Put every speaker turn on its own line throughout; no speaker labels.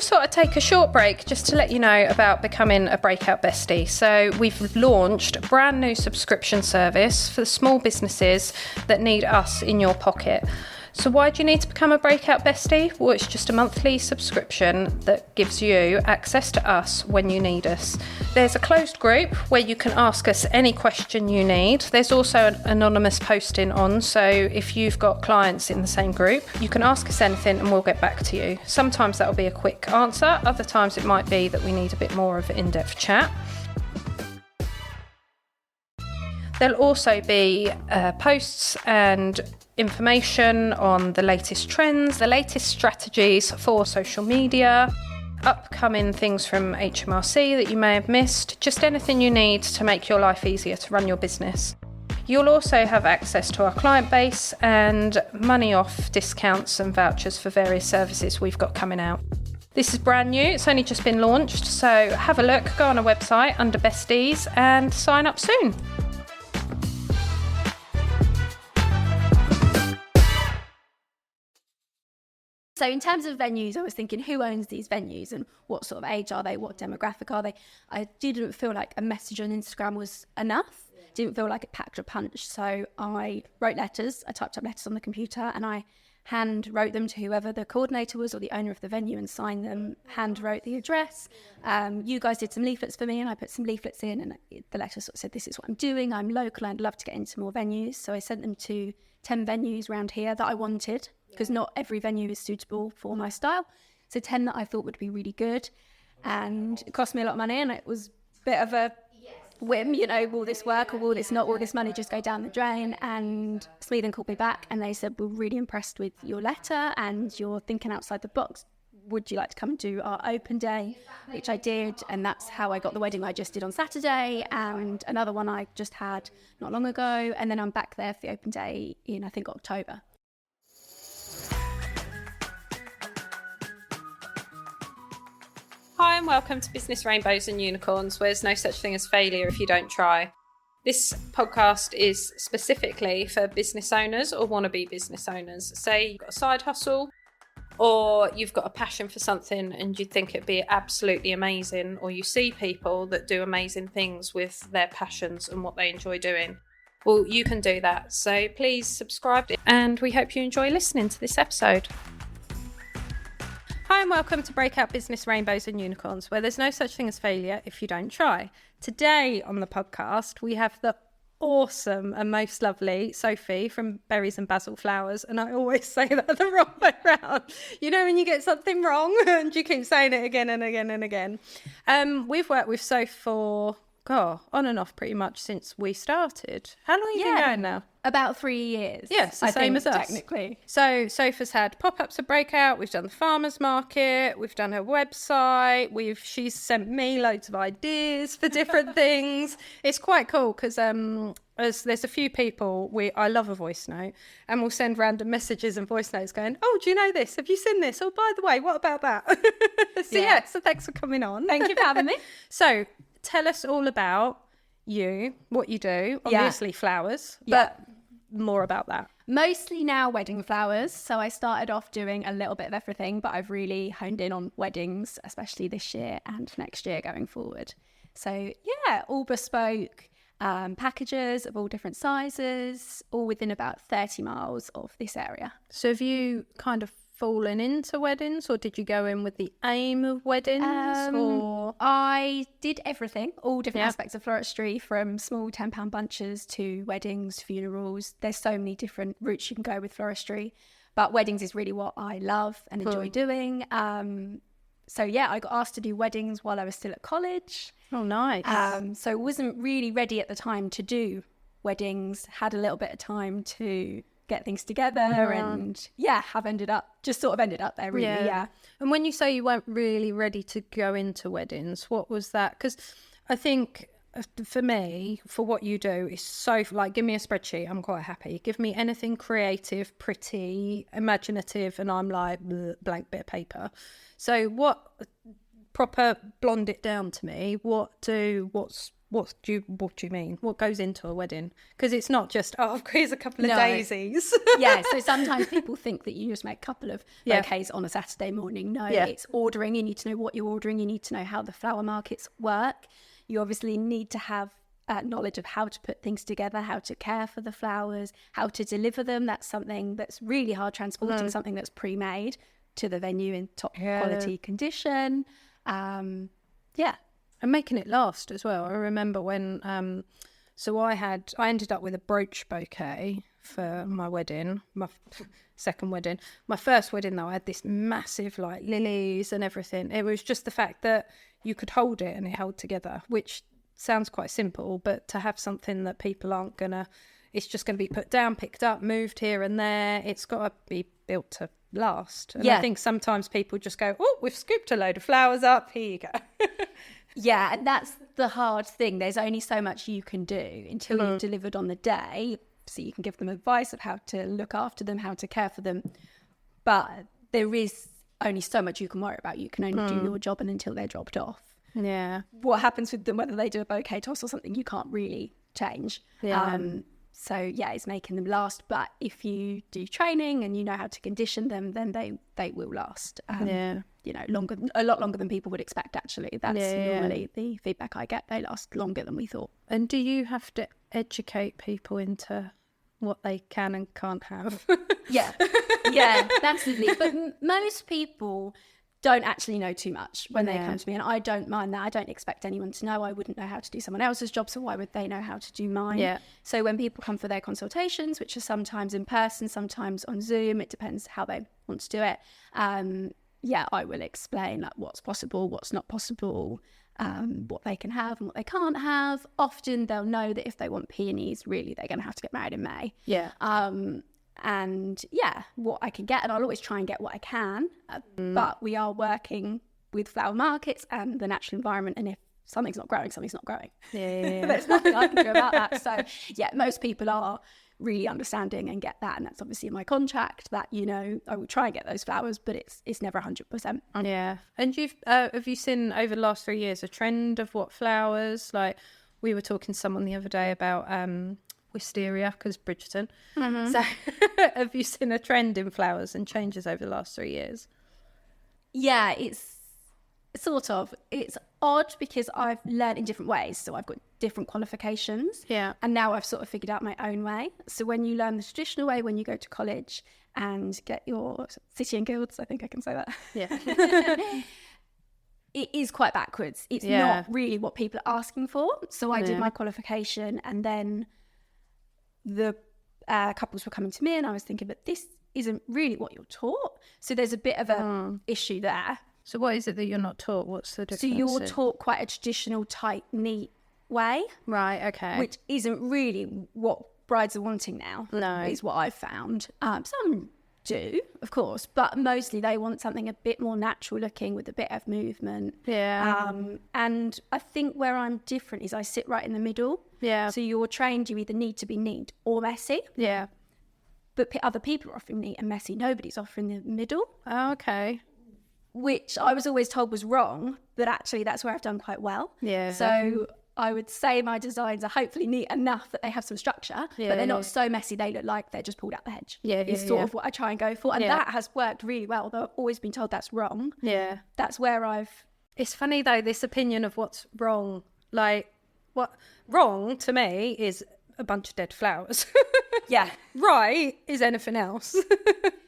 just thought I'd take a short break just to let you know about becoming a Breakout Bestie. So we've launched a brand new subscription service for the small businesses that need us in your pocket. So why do you need to become a Breakout Bestie? Well, it's just a monthly subscription that gives you access to us when you need us. There's a closed group where you can ask us any question you need. There's also an anonymous posting on, so if you've got clients in the same group, you can ask us anything and we'll get back to you. Sometimes that'll be a quick answer, other times it might be that we need a bit more of an in-depth chat. There'll also be posts and information on the latest trends, the latest strategies for social media, upcoming things from HMRC that you may have missed, just anything you need to make your life easier to run your business. You'll also have access to our client base and money off discounts and vouchers for various services we've got coming out. This is brand new, it's only just been launched, so have a look, go on our website under Besties and sign up soon.
So in terms of venues, I was thinking, who owns these venues and what sort of age are they? What demographic are they? I didn't feel like a message on Instagram was enough. Didn't feel like it packed a punch. So I wrote letters. I typed up letters on the computer and I hand wrote them to whoever the coordinator was or the owner of the venue and signed them, hand wrote the address. You guys did some leaflets for me and I put some leaflets in, and the letter sort of said, this is what I'm doing. I'm local. I'd love to get into more venues. So I sent them to 10 venues around here that I wanted, because not every venue is suitable for my style. So 10 that I thought would be really good. And it cost me a lot of money and it was a bit of a whim, you know, will this work or will this not? Will this money just go down the drain? And Smeaton called me back and they said, we're really impressed with your letter and you're thinking outside the box. Would you like to come and do our open day? Which I did, and that's how I got the wedding I just did on Saturday, and another one I just had not long ago, and then I'm back there for the open day in, I think, October.
Hi and welcome to Business Rainbows and Unicorns, where there's no such thing as failure if you don't try. This podcast is specifically for business owners or wannabe business owners. Say you've got a side hustle or you've got a passion for something and you think it'd be absolutely amazing, or you see people that do amazing things with their passions and what they enjoy doing. Well, you can do that. So please subscribe and we hope you enjoy listening to this episode. Hi and welcome to Breakout Business Rainbows and Unicorns, where there's no such thing as failure if you don't try. Today on the podcast, we have the awesome and most lovely Sophie from Berries and Basil Flowers. And I always say that the wrong way around. You know when you get something wrong and you keep saying it again and again and again. We've worked with Sophie for, on and off pretty much since we started. How long have you been going now?
About 3 years.
Yes, the same as us.
Technically.
So Sophie's had pop-ups at Breakout, we've done the farmers market, we've done her website, she's sent me loads of ideas for different things. It's quite cool because there's a few people, I love a voice note, and we'll send random messages and voice notes going, oh, do you know this? Have you seen this? Oh, by the way, what about that? So thanks for coming on.
Thank you for having me.
So tell us all about you, what you do, obviously flowers, but more about that.
Mostly now wedding flowers. So I started off doing a little bit of everything, but I've really honed in on weddings, especially this year and next year going forward. So all bespoke packages of all different sizes, all within about 30 miles of this area.
So have you kind of fallen into weddings, or did you go in with the aim of weddings? Or
I did everything, all different aspects of floristry, from small £10 bunches to weddings, funerals. There's so many different routes you can go with floristry, but weddings is really what I love and enjoy doing. So I got asked to do weddings while I was still at college.
Oh, nice.
So wasn't really ready at the time to do weddings, had a little bit of time to get things together and have ended up there really.
And when you say you weren't really ready to go into weddings, what was that? Because I think for me, for what you do, is so like, give me a spreadsheet, I'm quite happy. Give me anything creative, pretty, imaginative, and I'm like blank bit of paper. So what, proper blonde it down to me, what's what do you mean? What goes into a wedding? Because it's not just, here's a couple of daisies.
Yeah, so sometimes people think that you just make a couple of bouquets on a Saturday morning. No, it's ordering. You need to know what you're ordering. You need to know how the flower markets work. You obviously need to have knowledge of how to put things together, how to care for the flowers, how to deliver them. That's something that's really hard, transporting something that's pre-made to the venue in top quality condition.
And making it last as well. I remember when, I ended up with a brooch bouquet for my wedding, my second wedding. My first wedding though, I had this massive like lilies and everything. It was just the fact that you could hold it and it held together, which sounds quite simple, but to have something that people aren't gonna, it's just gonna be put down, picked up, moved here and there. It's got to be built to last. And I think sometimes people just go, oh, we've scooped a load of flowers up, here you go.
Yeah, and that's the hard thing. There's only so much you can do until you've delivered on the day. So you can give them advice of how to look after them, how to care for them. But there is only so much you can worry about. You can only do your job and until they're dropped off.
Yeah.
What happens with them, whether they do a bouquet toss or something, you can't really change. Yeah. It's making them last. But if you do training and you know how to condition them, then they will last. A lot longer than people would expect, actually. That's normally the feedback I get. They last longer than we thought.
And do you have to educate people into what they can and can't have?
Yeah, absolutely. But most people don't actually know too much when they come to me, and I don't mind that. I don't expect anyone to know. I wouldn't know how to do someone else's job, so why would they know how to do mine? Yeah. So when people come for their consultations, which are sometimes in person, sometimes on Zoom, it depends how they want to do it. I will explain like what's possible, what's not possible, what they can have and what they can't have. Often they'll know that if they want peonies, really they're going to have to get married in May. Yeah. What I can get, and I'll always try and get what I can, but we are working with flower markets and the natural environment, and if something's not growing, something's not growing. Yeah. There's nothing I can do about that. So most people are really understanding and get that, and that's obviously in my contract that I will try and get those flowers, but it's never 100%.
Yeah. And you've have you seen over the last 3 years a trend of what flowers, like we were talking to someone the other day about wisteria, because Bridgerton. So have you seen a trend in flowers and changes over the last 3 years?
Yeah, it's odd because I've learned in different ways. So I've got different qualifications. Yeah. And now I've sort of figured out my own way. So when you learn the traditional way, when you go to college and get your city and guilds, I think I can say that. Yeah. It is quite backwards. It's not really what people are asking for. So I did my qualification, and then the couples were coming to me and I was thinking, but this isn't really what you're taught. So there's a bit of a issue there.
So what is it that you're not taught? What's the difference?
So you're taught quite a traditional, tight, neat way.
Right, okay.
Which isn't really what brides are wanting now. No. Is what I've found. Some do, of course, but mostly they want something a bit more natural looking with a bit of movement. Yeah. And I think where I'm different is I sit right in the middle. Yeah. So you're trained, you either need to be neat or messy. Yeah. But other people are offering neat and messy. Nobody's offering the middle. Oh, okay. Which I was always told was wrong, but actually that's where I've done quite well. Yeah. So I would say my designs are hopefully neat enough that they have some structure, but they're not so messy they look like they're just pulled out the hedge. Yeah, it's sort of what I try and go for. And that has worked really well, though I've always been told that's wrong. Yeah. That's where
It's funny, though, this opinion of what's wrong. Like, what wrong to me is a bunch of dead flowers. Yeah. Right is anything else.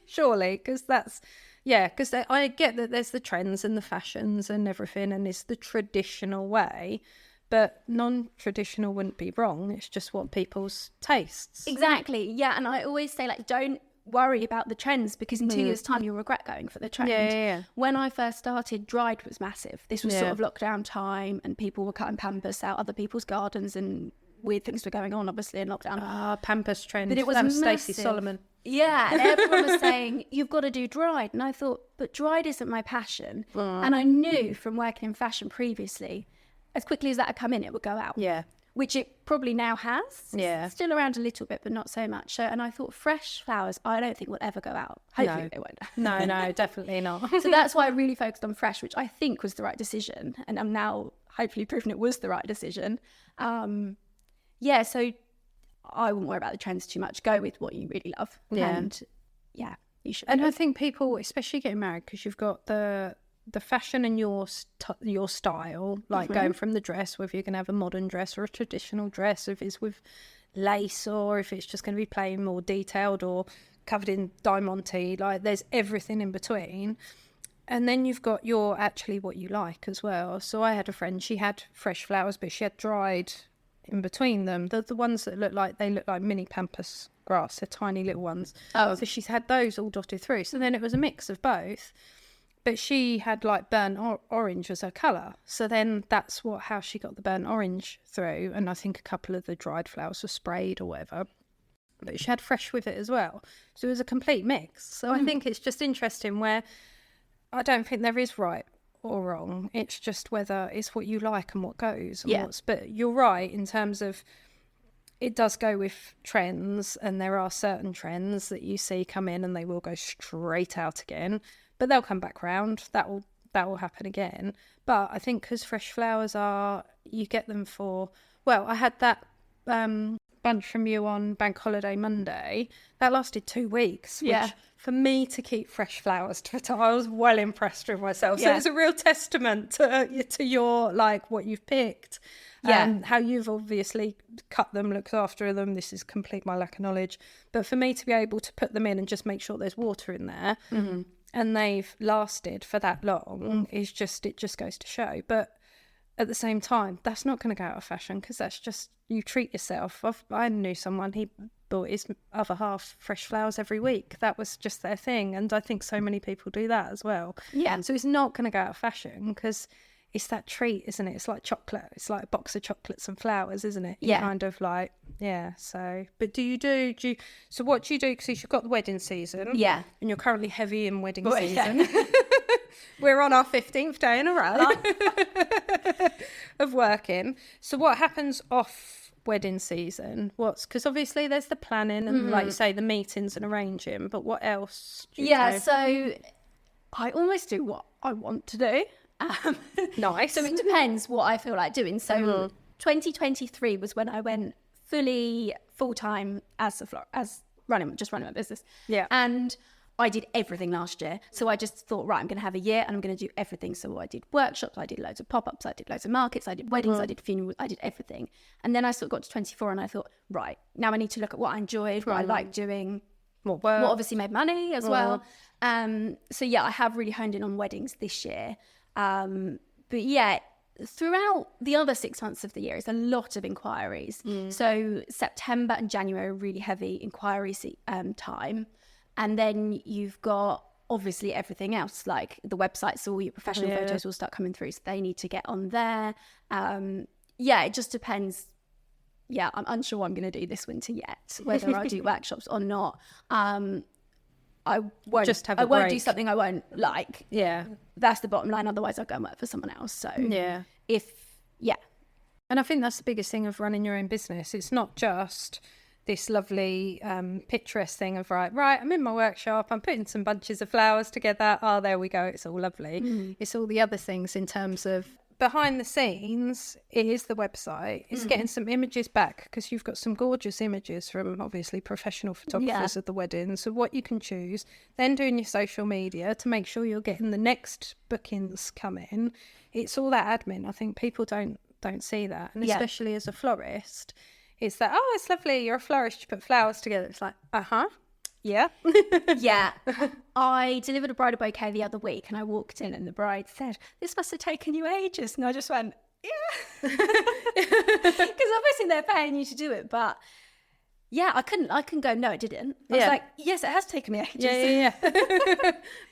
Surely, because that's... Yeah, because I get that there's the trends and the fashions and everything, and it's the traditional way, but non-traditional wouldn't be wrong. It's just what people's tastes.
Exactly, yeah. And I always say, like, don't worry about the trends, because in 2 years' time you'll regret going for the trend. Yeah. When I first started, dried was massive. This was sort of lockdown time, and people were cutting pampas out other people's gardens, and weird things were going on, obviously, in lockdown.
Pampas trend. But it was Stacey Solomon.
Yeah, and everyone was saying, you've got to do dried. And I thought, but dried isn't my passion. And I knew from working in fashion previously, as quickly as that had come in, it would go out. Yeah. Which it probably now has. Yeah. It's still around a little bit, but not so much. So, and I thought fresh flowers, I don't think will ever go out. Hopefully they won't.
No, definitely not.
So that's why I really focused on fresh, which I think was the right decision. And I'm now hopefully proven it was the right decision. Yeah, so I wouldn't worry about the trends too much. Go with what you really love.
Yeah.
And yeah, you should.
And I think people, especially getting married, because you've got the fashion and your style, like going from the dress, whether you're going to have a modern dress or a traditional dress, if it's with lace or if it's just going to be plain, more detailed or covered in diamante, like there's everything in between. And then you've got your actually what you like as well. So I had a friend, she had fresh flowers, but she had dried in between them. The ones that look like mini pampas grass, they're tiny little ones.
Oh.
So she's had those all dotted through. So then it was a mix of both. But she had like burnt orange as her colour. So then that's how she got the burnt orange through. And I think a couple of the dried flowers were sprayed or whatever. But she had fresh with it as well. So it was a complete mix. So I think it's just interesting where I don't think there is right or wrong. It's just whether it's what you like and what goes. And but you're right in terms of it does go with trends, and there are certain trends that you see come in and they will go straight out again. But they'll come back round. That will happen again. But I think because fresh flowers you get them for, well, I had that bunch from you on Bank Holiday Monday. That lasted 2 weeks. Which for me to keep fresh flowers to a time, I was well impressed with myself. So it's a real testament to your, like, what you've picked. How you've obviously cut them, looked after them. This is complete my lack of knowledge. But for me to be able to put them in and just make sure there's water in there, and they've lasted for that long, it just goes to show. But at the same time, that's not going to go out of fashion, because that's just, you treat yourself. I knew someone, he bought his other half fresh flowers every week. That was just their thing. And I think so many people do that as well. Yeah. So it's not going to go out of fashion, because it's that treat, isn't it? It's like chocolate. It's like a box of chocolates and flowers, isn't it? You kind of like, so. But so what do you do? Because you've got the wedding season. Yeah. And you're currently heavy in wedding season. We're on our 15th day in a row of working. So what happens off wedding season? Because obviously there's the planning and, like you say, the meetings and arranging. But what else do you do?
So I almost do what I want to do.
Nice.
So it depends what I feel like doing. So 2023 was when I went fully full-time as running my business. Yeah. And I did everything last year. So I just thought, right, I'm going to have a year and I'm going to do everything. So I did workshops, I did loads of pop-ups, I did loads of markets, I did weddings, I did funerals, I did everything. And then I sort of got to 24 and I thought, right, now I need to look at what I enjoyed, what I liked doing, what obviously made money as well. So yeah, I have really honed in on weddings this year. But yeah, throughout the other 6 months of the year, it's a lot of inquiries. So September and January are really heavy inquiry time. And then you've got obviously everything else, like the website, so all your professional photos will start coming through. So they need to get on there. It just depends. Yeah, I'm unsure what I'm going to do this winter yet, whether I'll do workshops or not. I won't just have a break. Won't do something I won't like. Yeah. That's the bottom line. Otherwise I'll go and work for someone else. So
And I think that's the biggest thing of running your own business. It's not just this lovely picturesque thing of right, I'm in my workshop, I'm putting some bunches of flowers together. Oh, there we go. It's all lovely. It's all the other things in terms of behind the scenes. It is the website. It's getting some images back, because you've got some gorgeous images from obviously professional photographers of the wedding. So what you can choose, then doing your social media to make sure you're getting the next bookings come in. It's all that admin. I think people don't see that, and especially as a florist, it's that, oh, it's lovely, you're a florist, you put flowers together. It's like, yeah.
Yeah. I delivered a bridal bouquet the other week and I walked in and the bride said, this must have taken you ages. And I just went, yeah. Because obviously they're paying you to do it. But yeah, I couldn't go, no, it didn't. I was like, yes, it has taken me ages.
Yeah.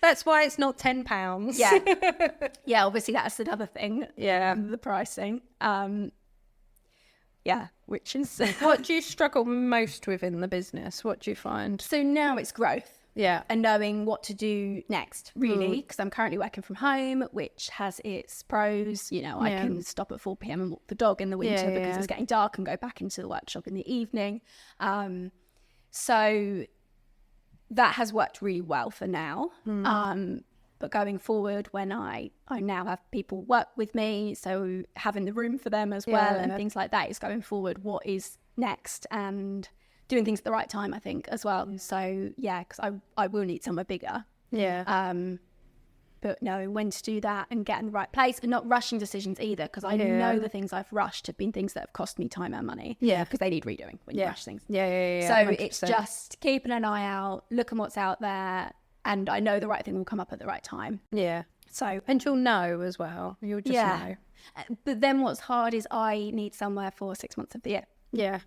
That's why it's not £10.
Yeah. Yeah, obviously that's another thing. Yeah. The pricing. Yeah, which is...
What do you struggle most with in the business? What do you find?
So now it's growth. Yeah. And knowing what to do next, really, because I'm currently working from home, which has its pros. You know, I can stop at 4 p.m. and walk the dog in the winter because it's getting dark, and go back into the workshop in the evening. So that has worked really well for now. But going forward, when I now have people work with me, so having the room for them as well and things like that is going forward, what is next, and doing things at the right time, I think, as well. So, yeah, because I will need somewhere bigger.
Yeah.
But knowing when to do that and get in the right place and not rushing decisions either, because I know the things I've rushed have been things that have cost me time and money.
Yeah.
Because they need redoing when you rush things.
Yeah.
So
100%.
it's just keeping an eye out, looking what's out there, and I know the right thing will come up at the right time.
Yeah.
So,
and you'll know as well. You'll just know.
But then what's hard is I need somewhere for 6 months of the year.
Yeah.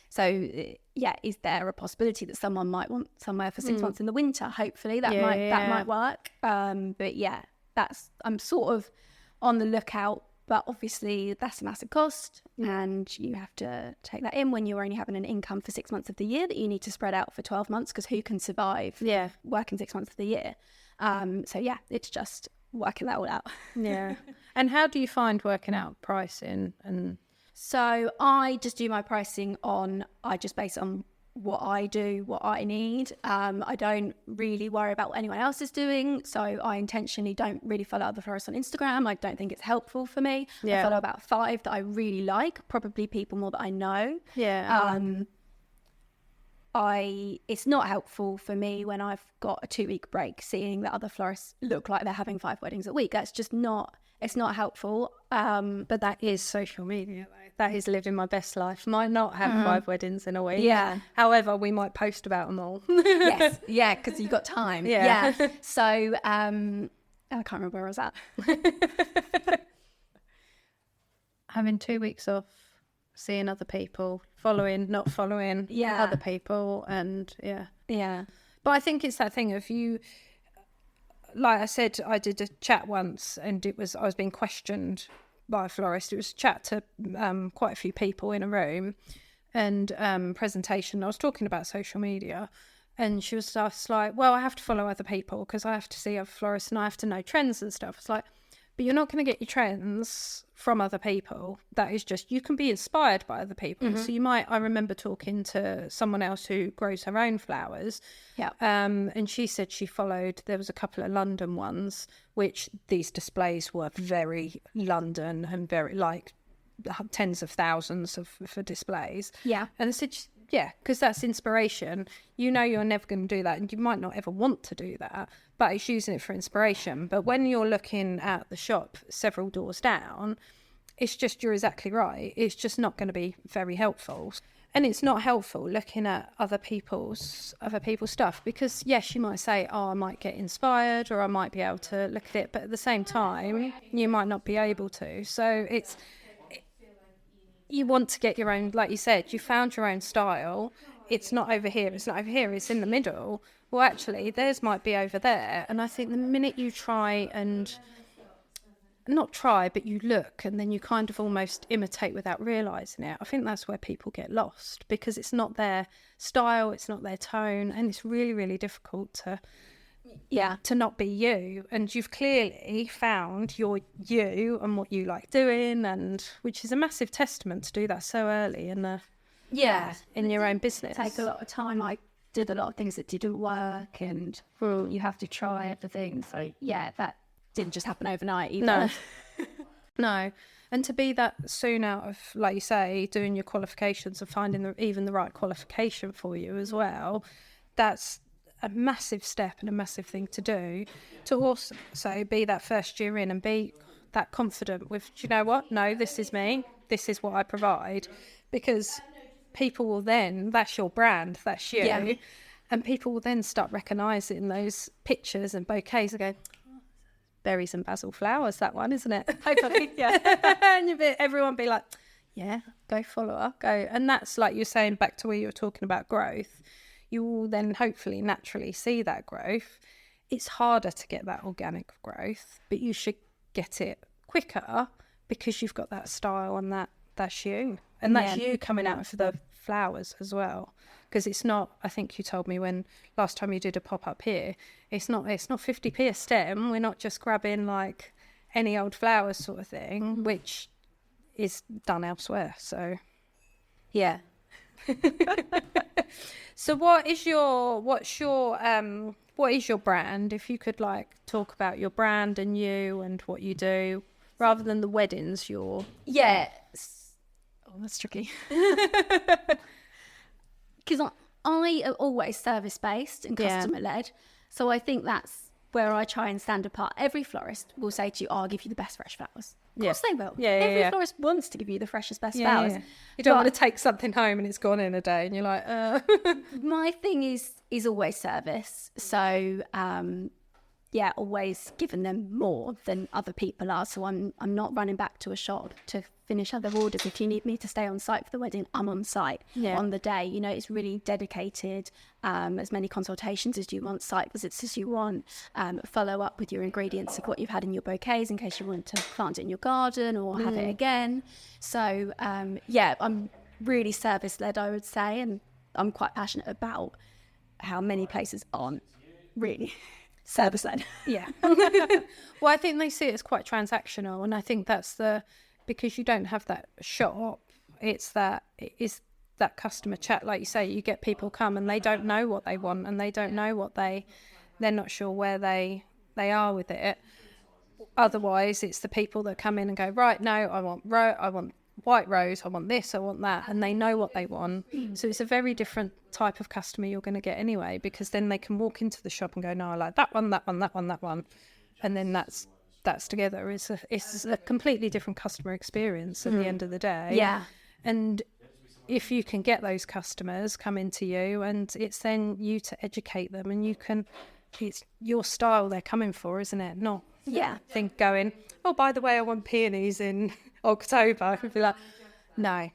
So, yeah, is there a possibility that someone might want somewhere for 6 months in the winter? Hopefully that might work. But yeah, I'm sort of on the lookout, but obviously that's a massive cost, and you have to take that in when you're only having an income for 6 months of the year that you need to spread out for 12 months, because who can survive working 6 months of the year? So yeah, it's just working that all out.
Yeah. And how do you find working out pricing? And
so I just do my pricing I just base it on what I do, what I need. I don't really worry about what anyone else is doing. So I intentionally don't really follow other florists on Instagram. I don't think it's helpful for me. I follow about 5 that I really like, probably people more that I know.
Yeah.
It's not helpful for me when I've got a 2-week break, seeing that other florists look like they're having 5 weddings a week. That's just not, it's not helpful.
But that is social media, though. That is living my best life. Might not have 5 weddings in a week.
Yeah.
However, we might post about them all.
Yes. Yeah, because you've got time.
Yeah.
So, I can't remember where I was at.
Having 2 weeks off, seeing other people, not following other people, and
Yeah.
But I think it's that thing of you, like I said, I did a chat once, and I was being questioned by a florist. It was a chat to quite a few people in a room, and presentation. I was talking about social media, and she was just like, well, I have to follow other people because I have to see other florists and I have to know trends and stuff. It's like, but you're not going to get your trends from other people. That is just, you can be inspired by other people. So I remember talking to someone else who grows her own flowers.
Yeah.
And she said there was a couple of London ones, which these displays were very London and very like tens of thousands for displays.
Yeah.
And I said, yeah, because that's inspiration. You know you're never going to do that, and you might not ever want to do that, but it's using it for inspiration. But when you're looking at the shop several doors down, it's just, you're exactly right. It's just not going to be very helpful. And it's not helpful looking at other people's stuff, because yes, you might say, oh, I might get inspired, or I might be able to look at it, but at the same time, you might not be able to. So you want to get your own, like you said, you found your own style. It's not over here, it's not over here, it's in the middle. Well, actually, theirs might be over there. And I think the minute you try and, not try, but you look and then you kind of almost imitate without realising it, I think that's where people get lost, because it's not their style, it's not their tone, and it's really, really difficult to not be you. And you've clearly found your you and what you like doing, and which is a massive testament to do that so early in your own business.
It takes a lot of time. I did a lot of things that didn't work, and you have to try other things. So yeah, that didn't just happen overnight either.
No. And to be that soon out of, like you say, doing your qualifications and finding even the right qualification for you as well, that's a massive step and a massive thing to do. To also be that first year in and be that confident with, do you know what? No, this is me. This is what I provide. Because people will then, that's your brand, that's you. Yeah. And people will then start recognising those pictures and bouquets and go, Berries and Basil Flowers, that one, isn't it? Hopefully, yeah. And everyone be like, yeah, go follow her, go. And that's like you're saying, back to where you were talking about growth. You will then hopefully naturally see that growth. It's harder to get that organic growth, but you should get it quicker because you've got that style and that's you. And that's you coming out of the flowers as well. Because it's not, I think you told me when last time you did a pop-up here, it's not 50p a stem. We're not just grabbing like any old flowers sort of thing, which is done elsewhere. So,
yeah.
So what is your brand? If you could like talk about your brand and you and what you do, rather than the weddings,
Yeah. Oh, that's tricky. Because I am always service-based and customer-led. So I think that's where I try and stand apart. Every florist will say to you, I'll give you the best fresh flowers. Of course they will. Every florist wants to give you the freshest, best flowers.
Yeah. You don't want to take something home and it's gone in a day and you're like,
My thing is always service. So, always giving them more than other people are. So I'm not running back to a shop to finish other orders. If you need me to stay on site for the wedding, I'm on site on the day. You know, it's really dedicated. As many consultations as you want, site visits as you want, follow up with your ingredients of what you've had in your bouquets in case you want to plant it in your garden or have it again. So, I'm really service-led, I would say, and I'm quite passionate about how many places aren't really service-led.
Yeah. Well, I think they see it as quite transactional, and I think that's because you don't have that shop, it is that customer chat, like you say. You get people come and they don't know what they want, and they don't know what they're not sure where they are with it. Otherwise, it's the people that come in and go, right, no, I want white rose, I want this, I want that, and they know what they want. So it's a very different type of customer you're going to get anyway, because then they can walk into the shop and go, no, I like that one, that one, that one, that one, and then that's together. It's a completely different customer experience at the end of the day.
Yeah.
And if you can get those customers come into you, and it's then you to educate them, and it's your style they're coming for, isn't it? Not think going, oh, by the way, I want peonies in October. I could be like, no.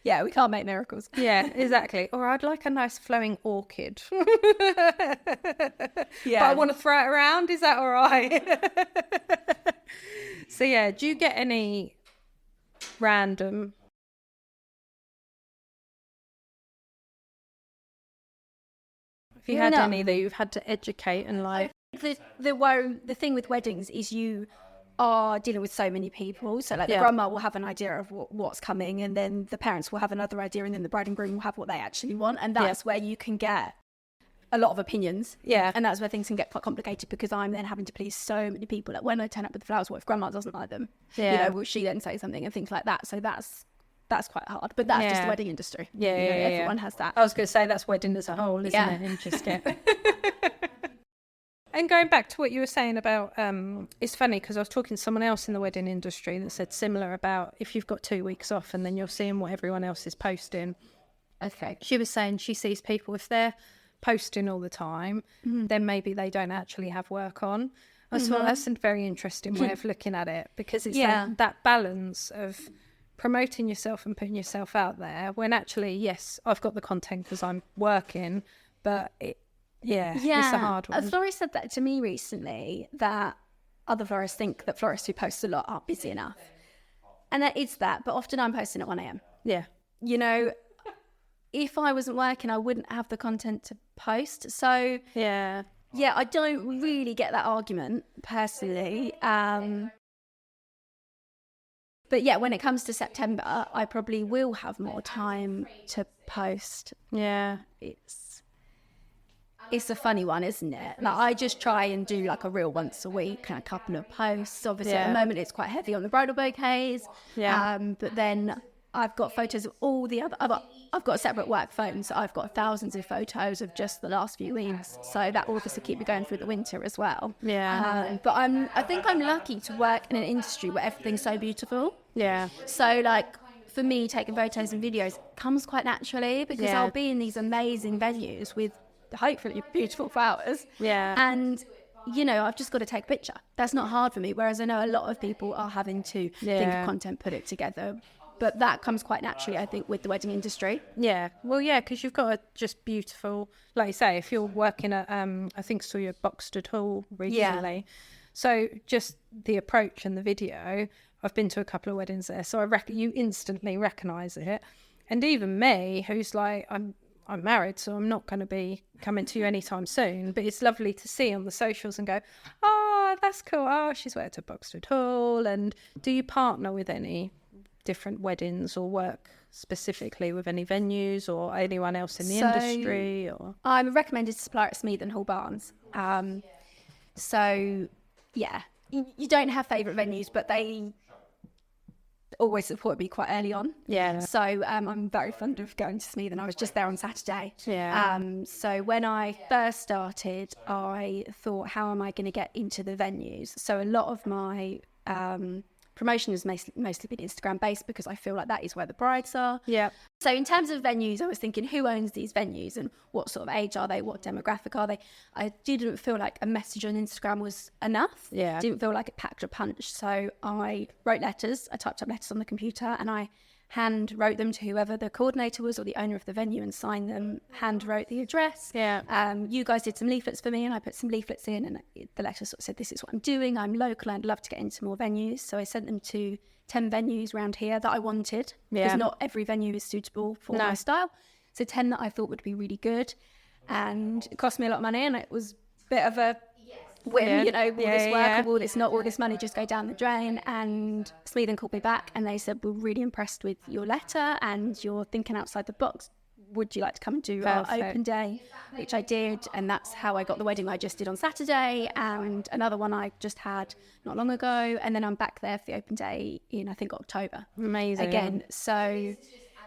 Yeah, we can't make miracles.
Yeah, exactly. Or I'd like a nice flowing orchid. But I want to throw it around. Is that all right? So yeah, do you get any random? Have you had any that you've had to educate and like?
The thing with weddings is you are dealing with so many people. So like the grandma will have an idea of what's coming, and then the parents will have another idea, and then the bride and groom will have what they actually want. And that's where you can get a lot of opinions. Yeah. And that's where things can get quite complicated, because I'm then having to please so many people. Like when I turn up with the flowers, what if grandma doesn't like them? Yeah. You know, will she then say something and things like that? So that's quite hard. But that's just the wedding industry.
Yeah,
everyone has that.
I was going to say that's wedding as a whole, isn't it? Interesting. And going back to what you were saying about, it's funny because I was talking to someone else in the wedding industry that said similar about if you've got 2 weeks off and then you're seeing what everyone else is posting.
Okay.
She was saying she sees people, if they're posting all the time, then maybe they don't actually have work on. I thought that's a very interesting way of looking at it, because it's that balance of promoting yourself and putting yourself out there when actually, yes, I've got the content because I'm working, but it's a hard one.
A florist said that to me recently, that other florists think that florists who post a lot aren't busy enough. And that is that, but often I'm posting at 1 a.m.
Yeah.
You know, if I wasn't working, I wouldn't have the content to post. So, I don't really get that argument personally. But yeah, when it comes to September, I probably will have more time to post.
Yeah.
It's a funny one, isn't it? Like, I just try and do like a reel once a week and a couple of posts. Obviously, at the moment, it's quite heavy on the bridal bouquets. Yeah. But then I've got photos of all the other. I've got a separate work phone, so I've got thousands of photos of just the last few weeks. So that will obviously keep me going through the winter as well.
Yeah.
But I think I'm lucky to work in an industry where everything's so beautiful.
Yeah.
So like, for me, taking photos and videos comes quite naturally, because I'll be in these amazing venues with hopefully beautiful flowers. Yeah. And, you know, I've just got to take a picture. That's not hard for me. Whereas I know a lot of people are having to think of content, put it together. But that comes quite naturally, I think, with the wedding industry.
Yeah. Well, yeah, because you've got a just beautiful, like you say, if you're working at, I think saw you at Boxted Hall recently. Yeah. So just the approach and the video, I've been to a couple of weddings there. So you instantly recognise it. And even me, who's like, I'm married, so I'm not going to be coming to you anytime soon. But it's lovely to see on the socials and go, oh, that's cool. Oh, she's worked at Boxted Hall. And do you partner with any different weddings or work specifically with any venues or anyone else in the industry? Or
I'm a recommended supplier at Smeath and Hall Barnes. So, yeah, you don't have favourite venues, but they always supported me quite early on.
Yeah.
So I'm very fond of going to Smeath, and I was just there on Saturday.
Yeah.
So when I first started, I thought, how am I going to get into the venues? So a lot of my promotion has mostly been Instagram based, because I feel like that is where the brides are.
Yeah.
So in terms of venues, I was thinking, who owns these venues and what sort of age are they? What demographic are they? I didn't feel like a message on Instagram was enough.
Yeah.
Didn't feel like it packed a punch. So I wrote letters. I typed up letters on the computer and I hand wrote them to whoever the coordinator was or the owner of the venue and signed them, hand wrote the address.
Yeah.
You guys did some leaflets for me and I put some leaflets in, and the letter sort of said, this is what I'm doing. I'm local and I'd love to get into more venues. So I sent them to 10 venues around here that I wanted, because not every venue is suitable for my style. So 10 that I thought would be really good, and it cost me a lot of money, and it was a bit of a whim, will this work or will this not, will this money just go down the drain? And Smeath called me back and they said, we're really impressed with your letter and you're thinking outside the box. Would you like to come and do our open day? Which I did, and that's how I got the wedding I just did on Saturday, and another one I just had not long ago, and then I'm back there for the open day in, I think, October.
Amazing.
Again, so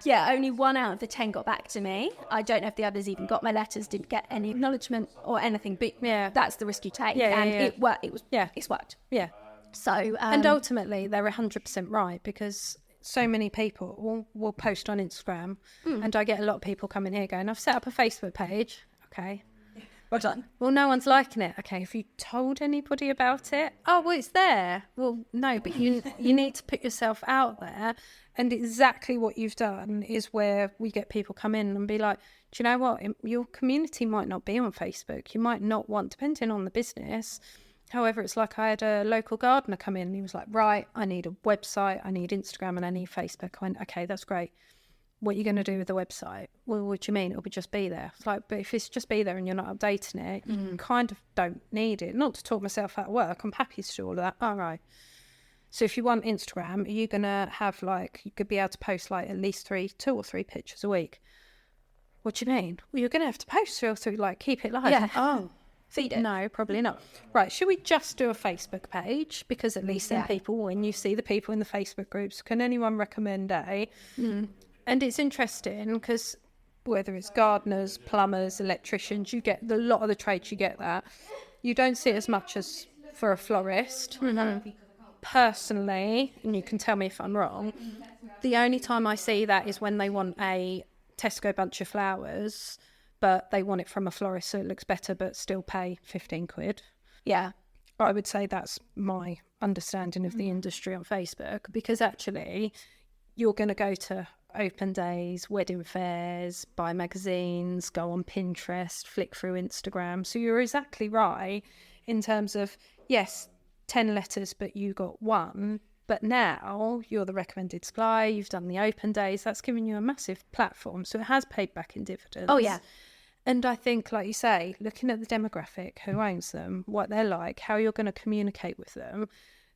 yeah, only 1 out of the 10 got back to me. I don't know if the others even got my letters, didn't get any acknowledgement or anything, but that's the risk you take. It worked. It's worked.
Yeah.
So
and ultimately they're 100% right, because so many people will post on Instagram, and I get a lot of people coming here going, I've set up a Facebook page. Okay.
Well done.
Well, no one's liking it. Okay, have you told anybody about it? Oh, well, it's there. Well, no, but you need to put yourself out there. And exactly what you've done is where we get people come in and be like, do you know what? Your community might not be on Facebook. You might not want, depending on the business. However, it's like I had a local gardener come in and he was like, right, I need a website, I need Instagram and I need Facebook. I went, okay, that's great. What are you going to do with the website? Well, what do you mean? It'll just be there. It's like, but if it's just be there and you're not updating it, you kind of don't need it. Not to talk myself out of work. I'm happy to do all of that. All right. So if you want Instagram, are you going to have you could be able to post at least 2 or 3 pictures a week. What do you mean? Well, you're going to have to post 2 or 3, keep it live.
Yeah.
Oh.
Feed it.
No, probably not. Right, should we just do a Facebook page? Because at least then people, when you see the people in the Facebook groups, can anyone recommend a? And it's interesting because whether it's gardeners, plumbers, electricians, you get a lot of the trades, you get that. You don't see it as much as for a florist. Personally, and you can tell me if I'm wrong, the only time I see that is when they want a Tesco bunch of flowers, but they want it from a florist so it looks better but still pay 15 quid.
Yeah.
I would say that's my understanding of the industry on Facebook, because actually you're going to go to open days, wedding fairs, buy magazines, go on Pinterest, flick through Instagram. So you're exactly right in terms of, yes, 10 letters, but you got 1. But now you're the recommended supplier, you've done the open days, that's given you a massive platform. So it has paid back in dividends.
Oh, yeah.
And I think, like you say, looking at the demographic, who owns them, what they're like, how you're going to communicate with them,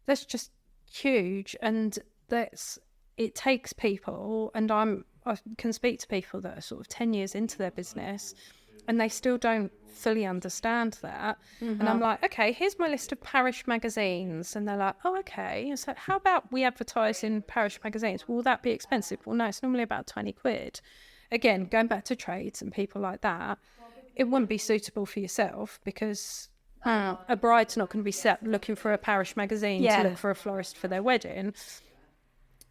that's just huge. And it takes people, and I can speak to people that are sort of 10 years into their business and they still don't fully understand that. And I'm like, okay, here's my list of parish magazines. And they're like, oh, okay. And so how about we advertise in parish magazines? Will that be expensive? Well, no, it's normally about 20 quid. Again, going back to trades and people like that, it wouldn't be suitable for yourself, because a bride's not going to be set looking for a parish magazine to look for a florist for their wedding.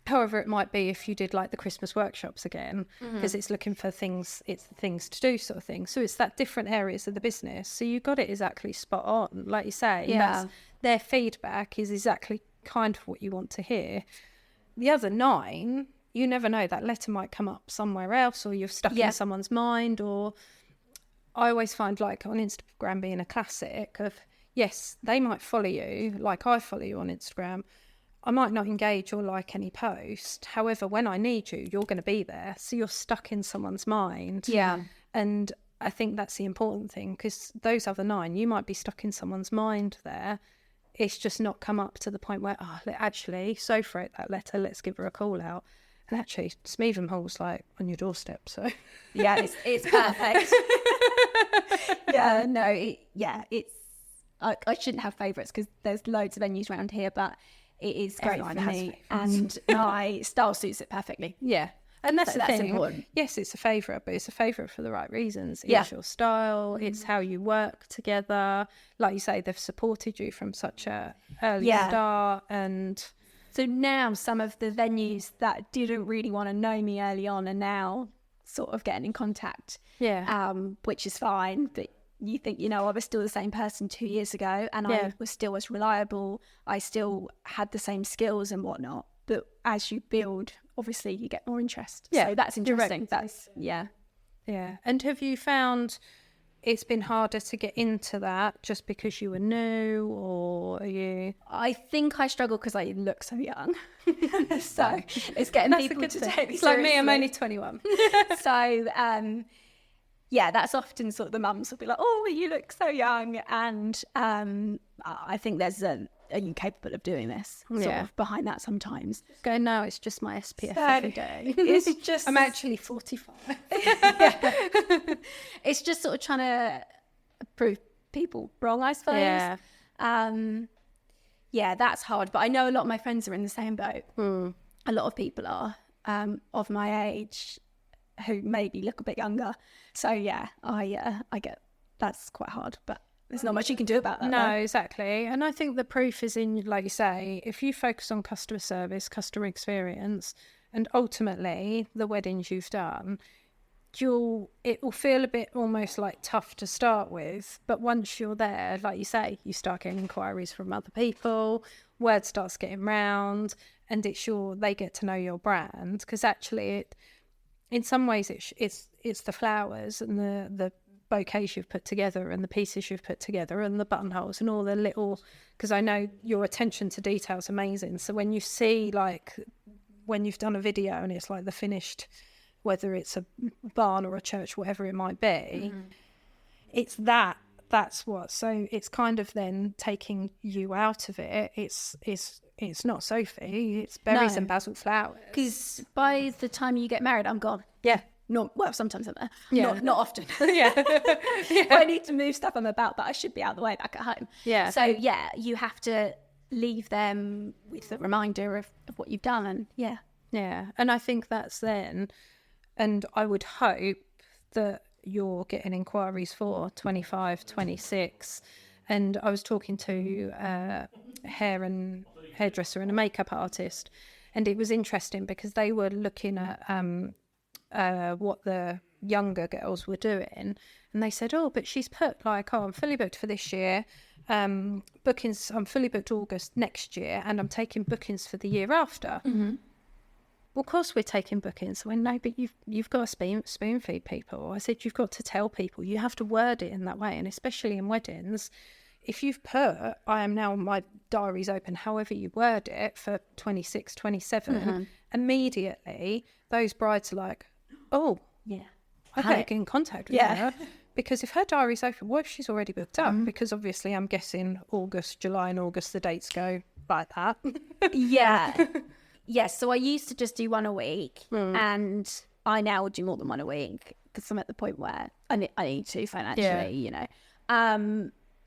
However, it might be if you did the Christmas workshops again, because it's looking for things, it's the things to do sort of thing. So it's that different areas of the business. So you got it exactly spot on, like you say.
Yeah.
Their feedback is exactly kind of what you want to hear. The other 9, you never know, that letter might come up somewhere else, or you're stuck in someone's mind. Or I always find on Instagram being a classic of, yes, they might follow you like I follow you on Instagram. I might not engage or like any post. However, when I need you, you're going to be there. So you're stuck in someone's mind.
Yeah.
And I think that's the important thing, because those other 9, you might be stuck in someone's mind there. it's just not come up to the point where, actually, Sophie wrote that letter, let's give her a call out. And actually, Smeatham Hall's like on your doorstep, so.
Yeah, it's perfect. Yeah, no, it's, I shouldn't have favourites because there's loads of venues around here, but it is great
Everyone
for
has
me.
favourites.
And my style suits it perfectly.
Yeah. And that's
So
the
that's
thing.
important.
Yes, it's a favourite, but it's a favourite for the right reasons.
Yeah.
It's your style. It's how you work together. Like you say, they've supported you from such a early start. And
so now some of the venues that didn't really want to know me early on are now sort of getting in contact.
Yeah.
Which is fine. But you think, I was still the same person 2 years ago, and I was still as reliable. I still had the same skills and whatnot. But as you build, obviously you get more interest.
Yeah,
So that's interesting.
direct.
Yeah.
And have you found it's been harder to get into that just because you were new, or are you?
I think I struggle because I look so young. So it's getting people to take me
It's like me, I'm
seriously.
only 21.
So, that's often sort of the mums will be like, oh, you look so young. And I think there's are you capable of doing this? Sort of behind that sometimes.
Go, no, it's just my SPF
So
every day.
It's just...
I'm actually 45.
It's just sort of trying to prove people wrong, I suppose.
Yeah.
That's hard. But I know a lot of my friends are in the same boat. A lot of people are of my age who maybe look a bit younger. So, I get that's quite hard. But there's not much you can do about that.
No,
though.
exactly. And I think the proof is in, like you say, if you focus on customer service, customer experience, and ultimately the weddings you've done, it will feel a bit almost like tough to start with. But once you're there, like you say, you start getting inquiries from other people, word starts getting round, and they get to know your brand. Because actually, in some ways, it's the flowers and the bouquets you've put together and the pieces you've put together and the buttonholes and all the little, because I know your attention to detail is amazing. So when you see, like, when you've done a video and it's like the finished, whether it's a barn or a church, whatever it might be, it's that's what, so it's kind of then taking you out of it. It's not Sophie, it's Berries and Basil Flowers.
Because by the time you get married, I'm gone.
Yeah.
Sometimes I'm there.
Yeah.
Not often.
Yeah.
I need to move stuff I'm about, but I should be out of the way back at home.
Yeah.
So, you have to leave them with a reminder of what you've done. And,
Yeah. And I think that's then, and I would hope that you're getting inquiries for 25, 26. And I was talking to a hairdresser and a makeup artist, and it was interesting because they were looking at what the younger girls were doing, and they said, but she's put like, I'm fully booked for this year, bookings, I'm fully booked August next year, and I'm taking bookings for the year after. Well, of course we're taking bookings. When no, but you've got to spoon feed people. I said, you've got to tell people, you have to word it in that way, and especially in weddings, if you've put, I am now, my diary's open, however you word it, for 26, 27, immediately those brides are like, oh,
yeah,
I better get in contact with her. Because if her diary's open, what if she's already booked up? Because obviously I'm guessing July and August, the dates go like that.
Yes, so I used to just do one a week, and I now do more than one a week because I'm at the point where I need to financially,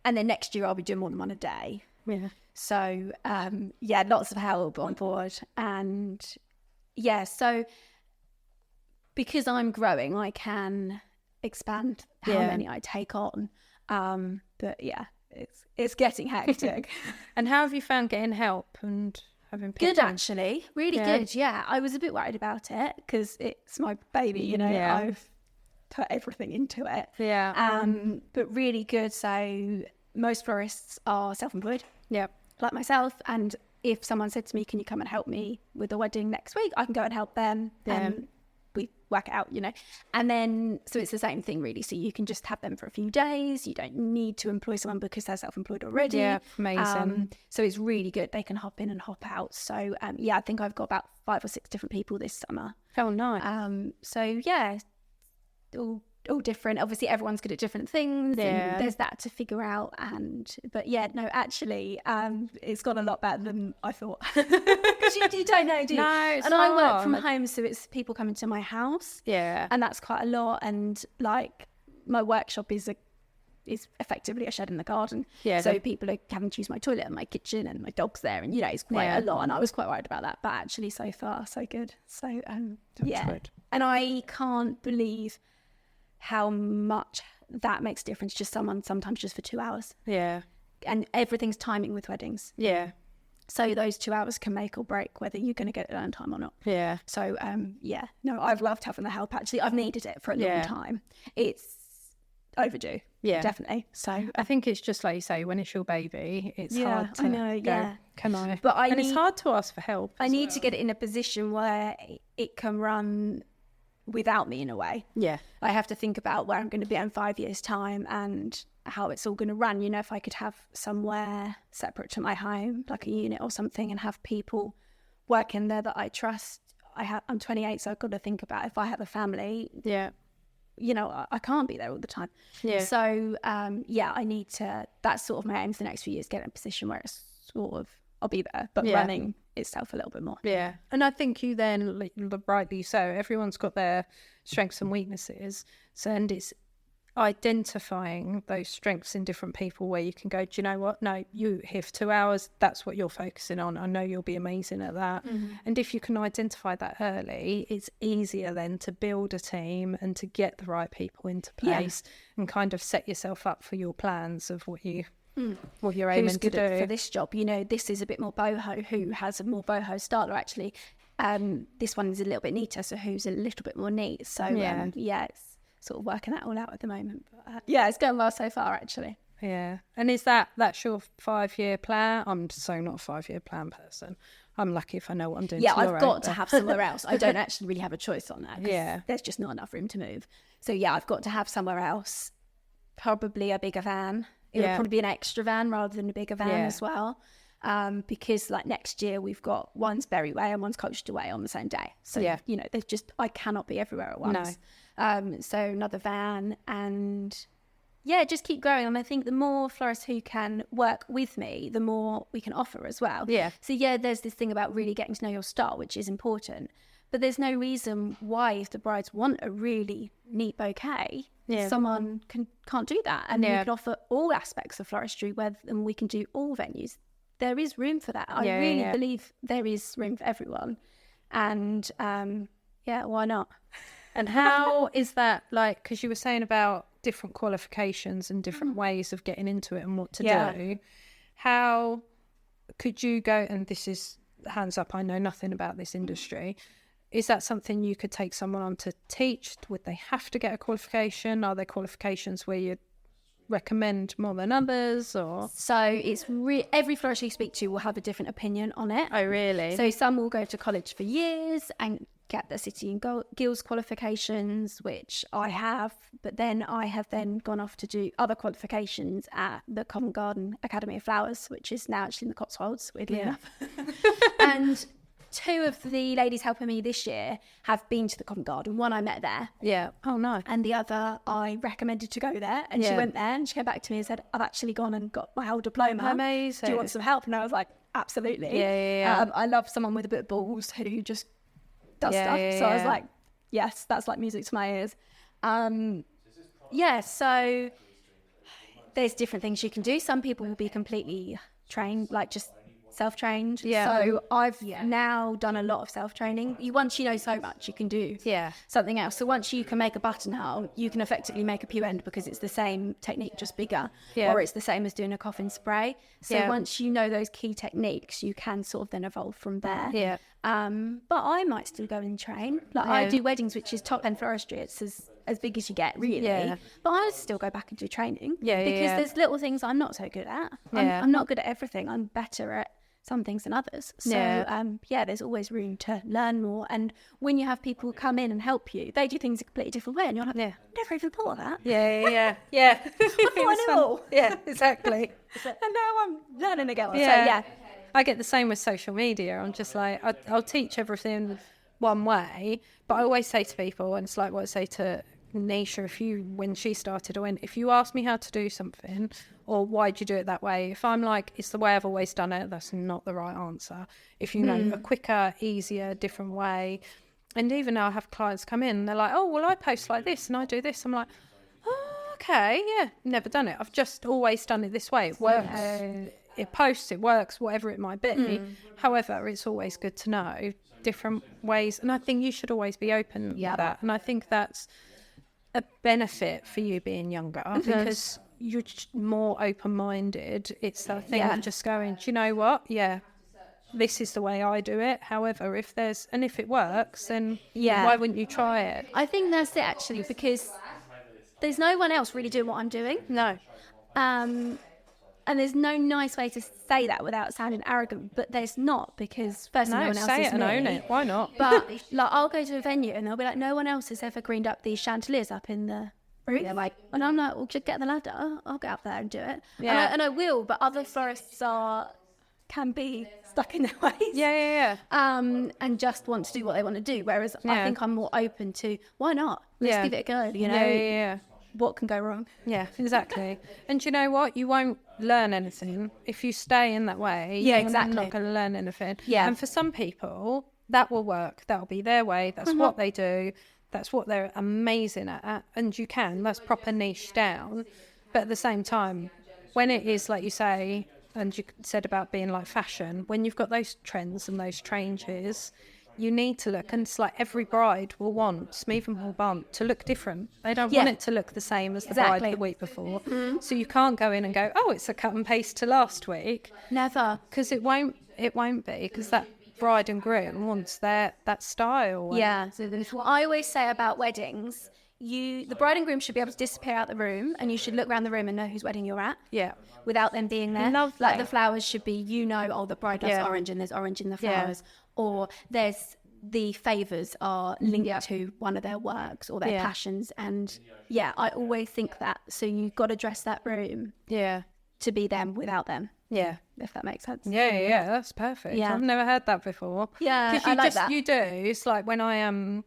and then next year I'll be doing more than one a day.
Yeah.
So, lots of help on board. And, so because I'm growing, I can expand how many I take on. But, it's getting hectic.
And how have you found getting help and having people?
Good, actually. Really good, I was a bit worried about it because it's my baby, I've put everything into it. But really good. So most florists are self-employed, like myself, and if someone said to me, can you come and help me with the wedding next week, I can go and help them. We work it out, and then so it's the same thing really, so you can just have them for a few days. You don't need to employ someone because they're self-employed already.
Amazing.
So it's really good. They can hop in and hop out. So I think I've got about 5 or 6 different people this summer.
Oh, nice.
So all all different. Obviously, everyone's good at different things.
Yeah.
And there's that to figure out. But yeah, no, actually, it's gone a lot better than I thought. Because you don't know, do you?
No, it's
and I work
hard.
from home, so it's people coming to my house.
Yeah.
And that's quite a lot. And like my workshop is effectively a shed in the garden.
Yeah.
So people are having to use my toilet and my kitchen and my dog's there, and it's quite a lot. And I was quite worried about that, but actually so far so good. So yeah.
Good.
And I can't believe how much that makes a difference. Just sometimes just for 2 hours.
Yeah.
And everything's timing with weddings.
Yeah.
So those 2 hours can make or break whether you're going to get it done in time or not.
Yeah.
So yeah, no, I've loved having the help. Actually, I've needed it for a long time. It's overdue.
Yeah,
definitely. So
I think it's just like you say, when it's your baby, it's hard to
I know,
go, can I?
But
it's hard to ask for help.
I need to get it in a position where it can run without me in a way.
Yeah.
I have to think about where I'm going to be in 5 years' time and how it's all going to run. If I could have somewhere separate to my home, like a unit or something, and have people working there that I trust. I'm 28, so I've got to think about if I have a family.
Yeah.
I can't be there all the time.
Yeah.
So, I need to, that's sort of my aim for the next few years, get in a position where it's sort of, I'll be there, but running itself a little bit more.
Yeah. And I think you then, rightly so, everyone's got their strengths and weaknesses. So, and it's identifying those strengths in different people where you can go, do you know what? No, you here for 2 hours, that's what you're focusing on. I know you'll be amazing at that. And if you can identify that early, it's easier then to build a team and to get the right people into place and kind of set yourself up for your plans of what you're aiming
Who's
to
good
do.
for this job? This is a bit more boho. Who has a more boho style actually? This one is a little bit neater, so who's a little bit more neat. So it's sort of working that all out at the moment. But, it's going well so far actually.
Yeah. And is that's your 5-year plan? I'm so not a 5-year plan person. I'm lucky if I know what I'm doing.
Yeah,
tomorrow,
I've got to have somewhere else. I don't actually really have a choice on that.
Yeah.
There's just not enough room to move. So I've got to have somewhere else. Probably a bigger van. It would probably be an extra van rather than a bigger van as well. Because like next year we've got one's Berry Way and one's Colchester Way on the same day. So there's just, I cannot be everywhere at once. So another van and just keep growing. And I think the more florists who can work with me, the more we can offer as well. Yeah. So there's this thing about really getting to know your style, which is important. But there's no reason why, if the brides want a really neat bouquet, someone can't do that. And we can offer all aspects of floristry, and we can do all venues. There is room for that. I really believe there is room for everyone. And why not?
And how is that, like, because you were saying about different qualifications and different ways of getting into it and what to do. How could you go, and this is hands up, I know nothing about this industry. Is that something you could take someone on to teach? Would they have to get a qualification? Are there qualifications where you recommend more than others? Or
so it's every florist you speak to will have a different opinion on it.
Oh, really?
So some will go to college for years and get the City and Guilds qualifications, which I have, but then I have then gone off to do other qualifications at the Covent Garden Academy of Flowers, which is now actually in the Cotswolds, weirdly enough. And 2 of the ladies helping me this year have been to the Covent Garden. One I met there.
Yeah. Oh, no.
And the other I recommended to go there. And she went there and she came back to me and said, I've actually gone and got my whole diploma.
Amazing.
Do you want some help? And I was like, absolutely.
Yeah.
I love someone with a bit of balls who just does stuff. So I was like, yes, that's like music to my ears. So there's different things you can do. Some people will be completely trained, like just self-trained. So I've now done a lot of self-training. Once you know so much, you can do something else. So once you can make a buttonhole, you can effectively make a pew end because it's the same technique, just bigger, or it's the same as doing a coffin spray. So once you know those key techniques, you can sort of then evolve from there. But I might still go and train. Like I do weddings, which is top-end floristry. It's as big as you get, really. But I still go back and do training because there's little things I'm not so good at. I'm not good at everything. I'm better at some things than others. So there's always room to learn more. And when you have people come in and help you, they do things a completely different way, and you're like, never even thought of that.
Yeah.
I thought I knew all.
Yeah, exactly.
And now I'm learning again.
Yeah.
So
I get the same with social media. I'm just like, I'll teach everything one way, but I always say to people, and it's like what I say to Nisha, when she started, if you ask me how to do something or why'd you do it that way, if I'm like, it's the way I've always done it, that's not the right answer. If you know a quicker, easier, different way. And even now I have clients come in, they're like, oh, well, I post like this and I do this. I'm like, oh, okay, yeah, never done it. I've just always done it this way. It works. It posts, it works, whatever it might be. However, it's always good to know different ways. And I think you should always be open to that. And I think that's a benefit for you being younger because you're more open-minded. It's that thing of just going, do you know what? Yeah, this is the way I do it. However, if it works, then why wouldn't you try it?
I think that's it actually, because there's no one else really doing what I'm doing.
No.
And there's no nice way to say that without sounding arrogant, but there's not, because firstly, no one else
say
is
it and
me.
own it. Why not?
But like, I'll go to a venue and they'll be like, no one else has ever greened up these chandeliers up in the roof. Yeah, like, and I'm like, well, just get the ladder. I'll get up there and do it.
Yeah.
And I will, but other florists can be stuck in their ways.
Yeah.
And just want to do what they want to do. Whereas I think I'm more open to, why not? Let's give it a go. You know.
Yeah.
What can go wrong?
Yeah, exactly. And you know what? You won't learn anything if you stay in that way.
Yeah,
you're
exactly.
not going to learn anything.
Yeah.
And for some people, that will work. That'll be their way. That's what they do. That's what they're amazing at. And that's proper niche down. But at the same time, when it is, like you say, and you said about being like fashion, when you've got those trends and those changes, you need to look, and it's like every bride will want Smooth and Wool Bump to look different. They don't want it to look the same as the bride the week before. So you can't go in and go, oh, it's a cut and paste to last week.
Never.
Because it won't be, because that bride and groom wants that style.
Yeah. So what I always say about weddings, the bride and groom should be able to disappear out the room, and you should look around the room and know whose wedding you're at.
Yeah.
Without them being there.
Lovely.
Like the flowers should be, the bride loves orange and there's orange in the flowers. Or there's the favours are linked to one of their works or their passions. And I always think that. So you've got to dress that room to be them without them. Yeah. If that makes sense.
Yeah, that's perfect. Yeah. I've never heard that before.
Yeah, I like that.
You do. It's like when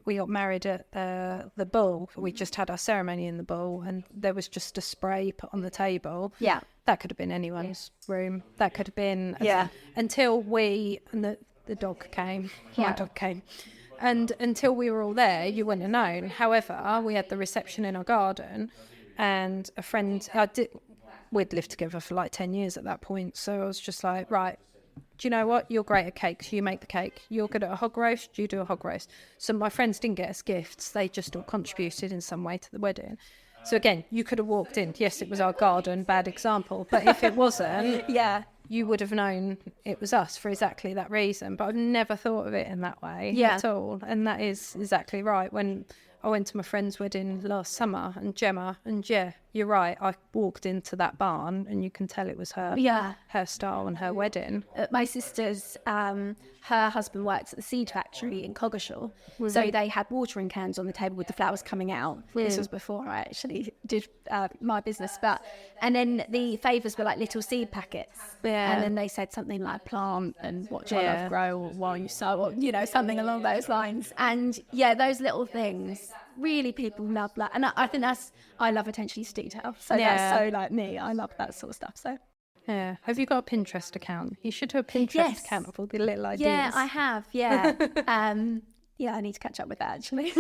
we got married at the Bull. We just had our ceremony in the Bull, and there was just a spray put on the table. Yeah. That could have been anyone's room. That could have been... Until we... And the dog came. My dog came. And until we were all there, you wouldn't have known. However, we had the reception in our garden, and a friend... We'd lived together for like 10 years at that point. So I was just like, right... Do you know what? You're great at cakes. You make the cake. You're good at a hog roast. You do a hog roast. So my friends didn't get us gifts. They just all contributed in some way to the wedding. So again, you could have walked in. Yes, it was our garden. Bad example. But if it wasn't, you would have known it was us for exactly that reason. But I've never thought of it in that way at all. And that is exactly right. When I went to my friend's wedding last summer, and Gemma, and you're right, I walked into that barn and you can tell it was her style and her wedding.
My sister's, her husband works at the seed factory in Coggeshall, so they had watering cans on the table with the flowers coming out. This was before I actually did my business, and then the favours were like little seed packets, and then they said something like plant and watch your love grow while you sow, or something along those lines. And those little things really people love that, and I think I love attention to detail, so that's so like me. I love that sort of stuff. So
have you got a Pinterest account? You should do a Pinterest account of all the little ideas.
Yeah, I have. I need to catch up with that actually.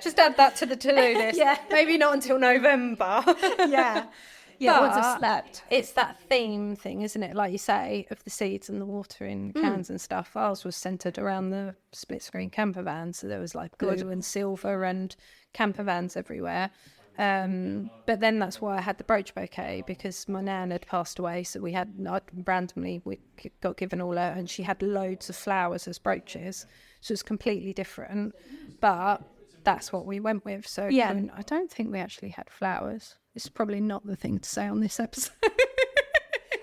Just add that to the to-do list. Maybe not until November.
Once I've slept.
It's that theme thing, isn't it? Like you say, of the seeds and the watering cans and stuff. Ours was centred around the split screen camper van, so there was like blue and silver and camper vans everywhere. But then that's why I had the brooch bouquet, because my nan had passed away, so we got given all her, and she had loads of flowers as brooches, so it's completely different, but that's what we went with. So I don't think we actually had flowers. It's probably not the thing to say on this episode.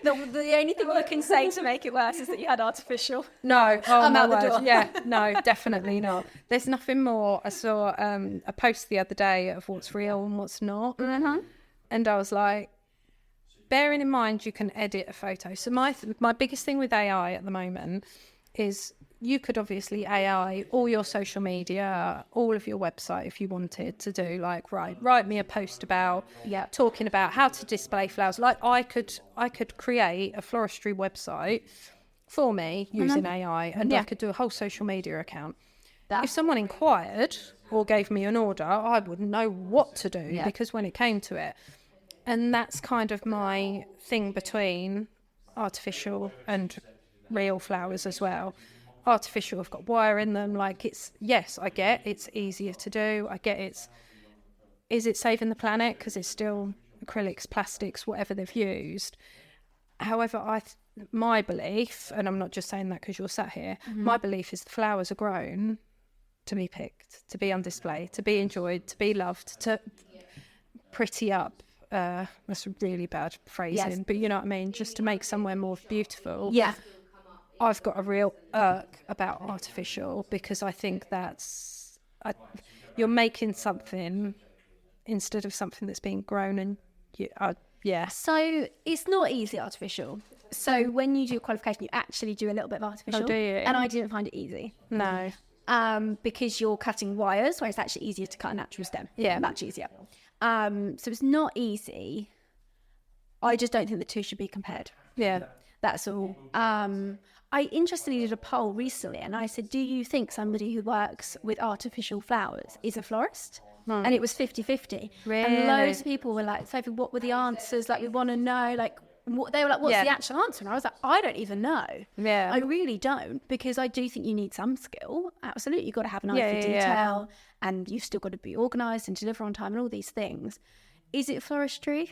The only thing I can say to make it worse is that you had artificial.
No,
I'm out the door.
No, definitely not. There's nothing more. I saw a post the other day of what's real and what's not, and I was like, bearing in mind you can edit a photo. So my biggest thing with AI at the moment is you could obviously AI all your social media, all of your website if you wanted to do like, write me a post about talking about how to display flowers. Like I could create a floristry website for me using AI, and I could do a whole social media account. If someone inquired or gave me an order, I wouldn't know what to do because when it came to it, and that's kind of my thing between artificial and real flowers as well. Artificial have got wire in them, like I get it's easier to do, I get is it saving the planet because it's still acrylics, plastics, whatever they've used. However, my belief, and I'm not just saying that because you're sat here, my belief is the flowers are grown to be picked, to be on display, to be enjoyed, to be loved, to pretty up. That's really bad phrasing, but you know what I mean, just to make somewhere more beautiful. I've got a real irk about artificial because I think you're making something instead of something that's being grown, and
So it's not easy artificial. So when you do a qualification, you actually do a little bit of artificial.
Oh, do you?
And I didn't find it easy.
No.
Because you're cutting wires, where it's actually easier to cut a natural stem.
Yeah.
Much easier. So it's not easy. I just don't think the two should be compared.
Yeah.
That's all. I interestingly did a poll recently, and I said, do you think somebody who works with artificial flowers is a florist? And it was 50-50.
Really?
And loads of people were like, Sophie, what were the answers? Like, we want to know, like, they were like, what's the actual answer? And I was like, I don't even know.
Yeah.
I really don't, because I do think you need some skill. Absolutely. You've got to have an eye for detail, and you've still got to be organised and deliver on time and all these things. Is it floristry?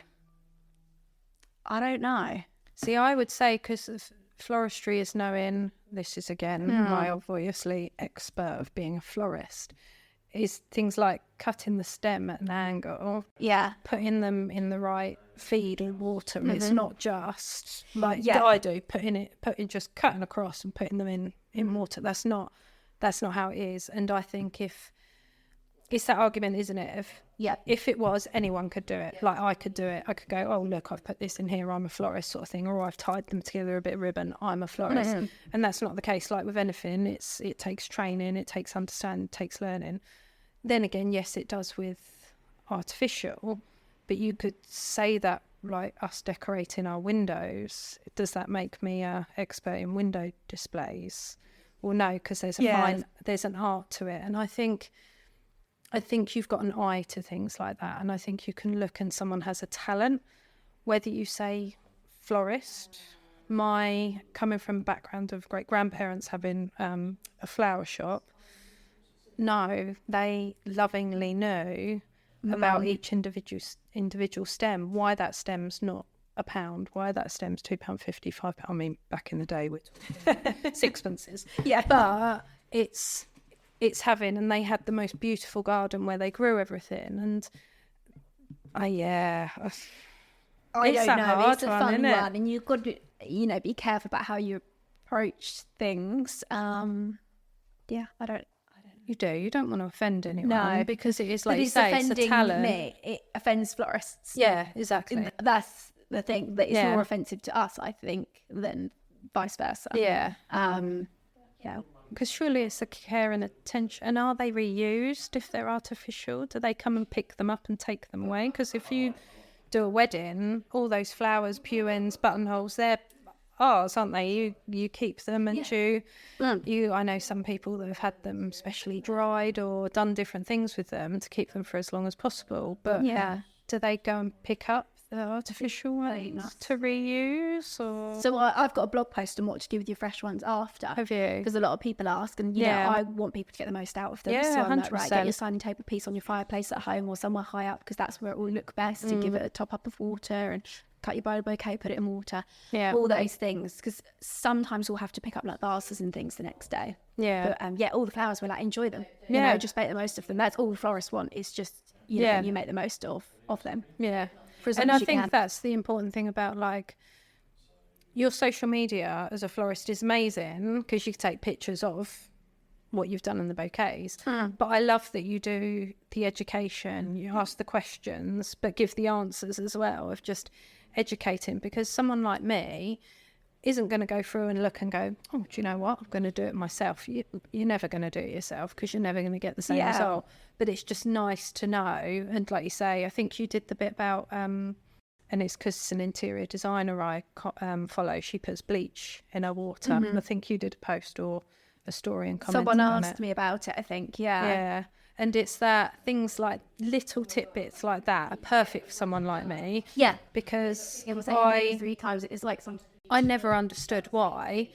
I don't know.
See, I would say, because floristry is knowing, this is again my obviously expert of being a florist, is things like cutting the stem at an angle, putting them in the right feed and water. It's not just like I do, just cutting across and putting them in water. That's not how it is. And I think if it's that argument, isn't it? If it was, anyone could do it. Like I could do it. I could go, oh look, I've put this in here, I'm a florist, sort of thing, or I've tied them together a bit of ribbon, I'm a florist. And that's not the case. Like with anything, it takes training, it takes understanding, it takes learning. Then again, yes, it does with artificial, but you could say that like us decorating our windows, does that make me an expert in window displays? Well, no, because there's an art to it. And I think you've got an eye to things like that, and I think you can look and someone has a talent, whether you say florist. My coming from a background of great grandparents having a flower shop, no, they lovingly knew about each individual stem, why that stem's not £1, why that stem's £2.50, £5. I mean, back in the day with sixpences. But it's having, and they had the most beautiful garden where they grew everything, and I
don't know.
Hard
it's a fun
one,
one, and you've got to, be careful about how you approach things. I don't.
You do. You don't want to offend anyone.
No,
because it is,
but
like you say, it's a talent.
Me, it offends florists.
Yeah, exactly.
That's the thing. That it's more offensive to us, I think, than vice versa.
Yeah.
Yeah.
Because surely it's the care and attention. And are they reused if they're artificial? Do they come and pick them up and take them away? Because if you do a wedding, all those flowers, pew ends, buttonholes, they're ours, aren't they? You keep them, and I know some people that have had them specially dried or done different things with them to keep them for as long as possible. But do they go and pick up the artificial ones to reuse? Or
so I've got a blog post on what to do with your fresh ones after.
Have you?
Because a lot of people ask, and I want people to get the most out of them. So I'm like, right, get your signing table piece on your fireplace at home or somewhere high up, because that's where it will look best. To give it a top up of water, and cut your bridal bouquet, put it in water, all those things, because sometimes we'll have to pick up like vases and things the next day. But all the flowers, we're like, enjoy them, just make the most of them. That's all the florists want, is just you make the most of them. And I think that's the important thing about, like, your social media as a florist is amazing, because you can take pictures of what you've done in the bouquets. But I love that you do the education, you ask the questions, but give the answers as well, of just educating. Because someone like me,
isn't going to go through and look and go, oh, do you know what? I'm going to do it myself. You're never going to do it yourself because you're never going to get the same result. But it's just nice to know. And like you say, I think you did the bit about, and it's because it's an interior designer I follow. She puts bleach in her water. I think you did a post or a story and commented
Someone
on
asked
it.
me about it, I think. Yeah.
And it's that things like little tidbits like that are perfect for someone like me.
Yeah.
Because
It was saying 3 times. It's like some.
I never understood why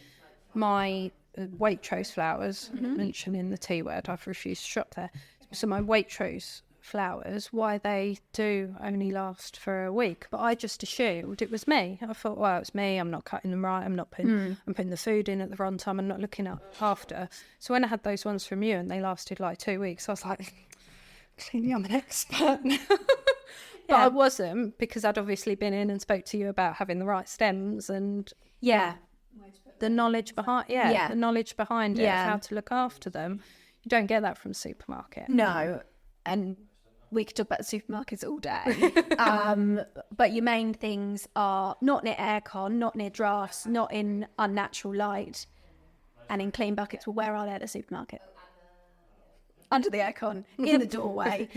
my Waitrose flowers, mentioning the T word, I've refused to shop there. So my Waitrose flowers, why they do only last for a week. But I just assumed it was me. I thought, well, it's me. I'm not cutting them right. I'm not putting, I'm putting the food in at the wrong time. I'm not looking up after. So when I had those ones from you and they lasted like 2 weeks, I was like, clearly I'm an expert now. But I wasn't, because I'd obviously been in and spoke to you about having the right stems and the knowledge behind the knowledge behind it, how to look after them. You don't get that from a supermarket.
No, and we could talk about the supermarkets all day. But your main things are not near aircon, not near drafts, not in unnatural light, and in clean buckets. Well, where are they at the supermarket? Under the aircon, in the doorway,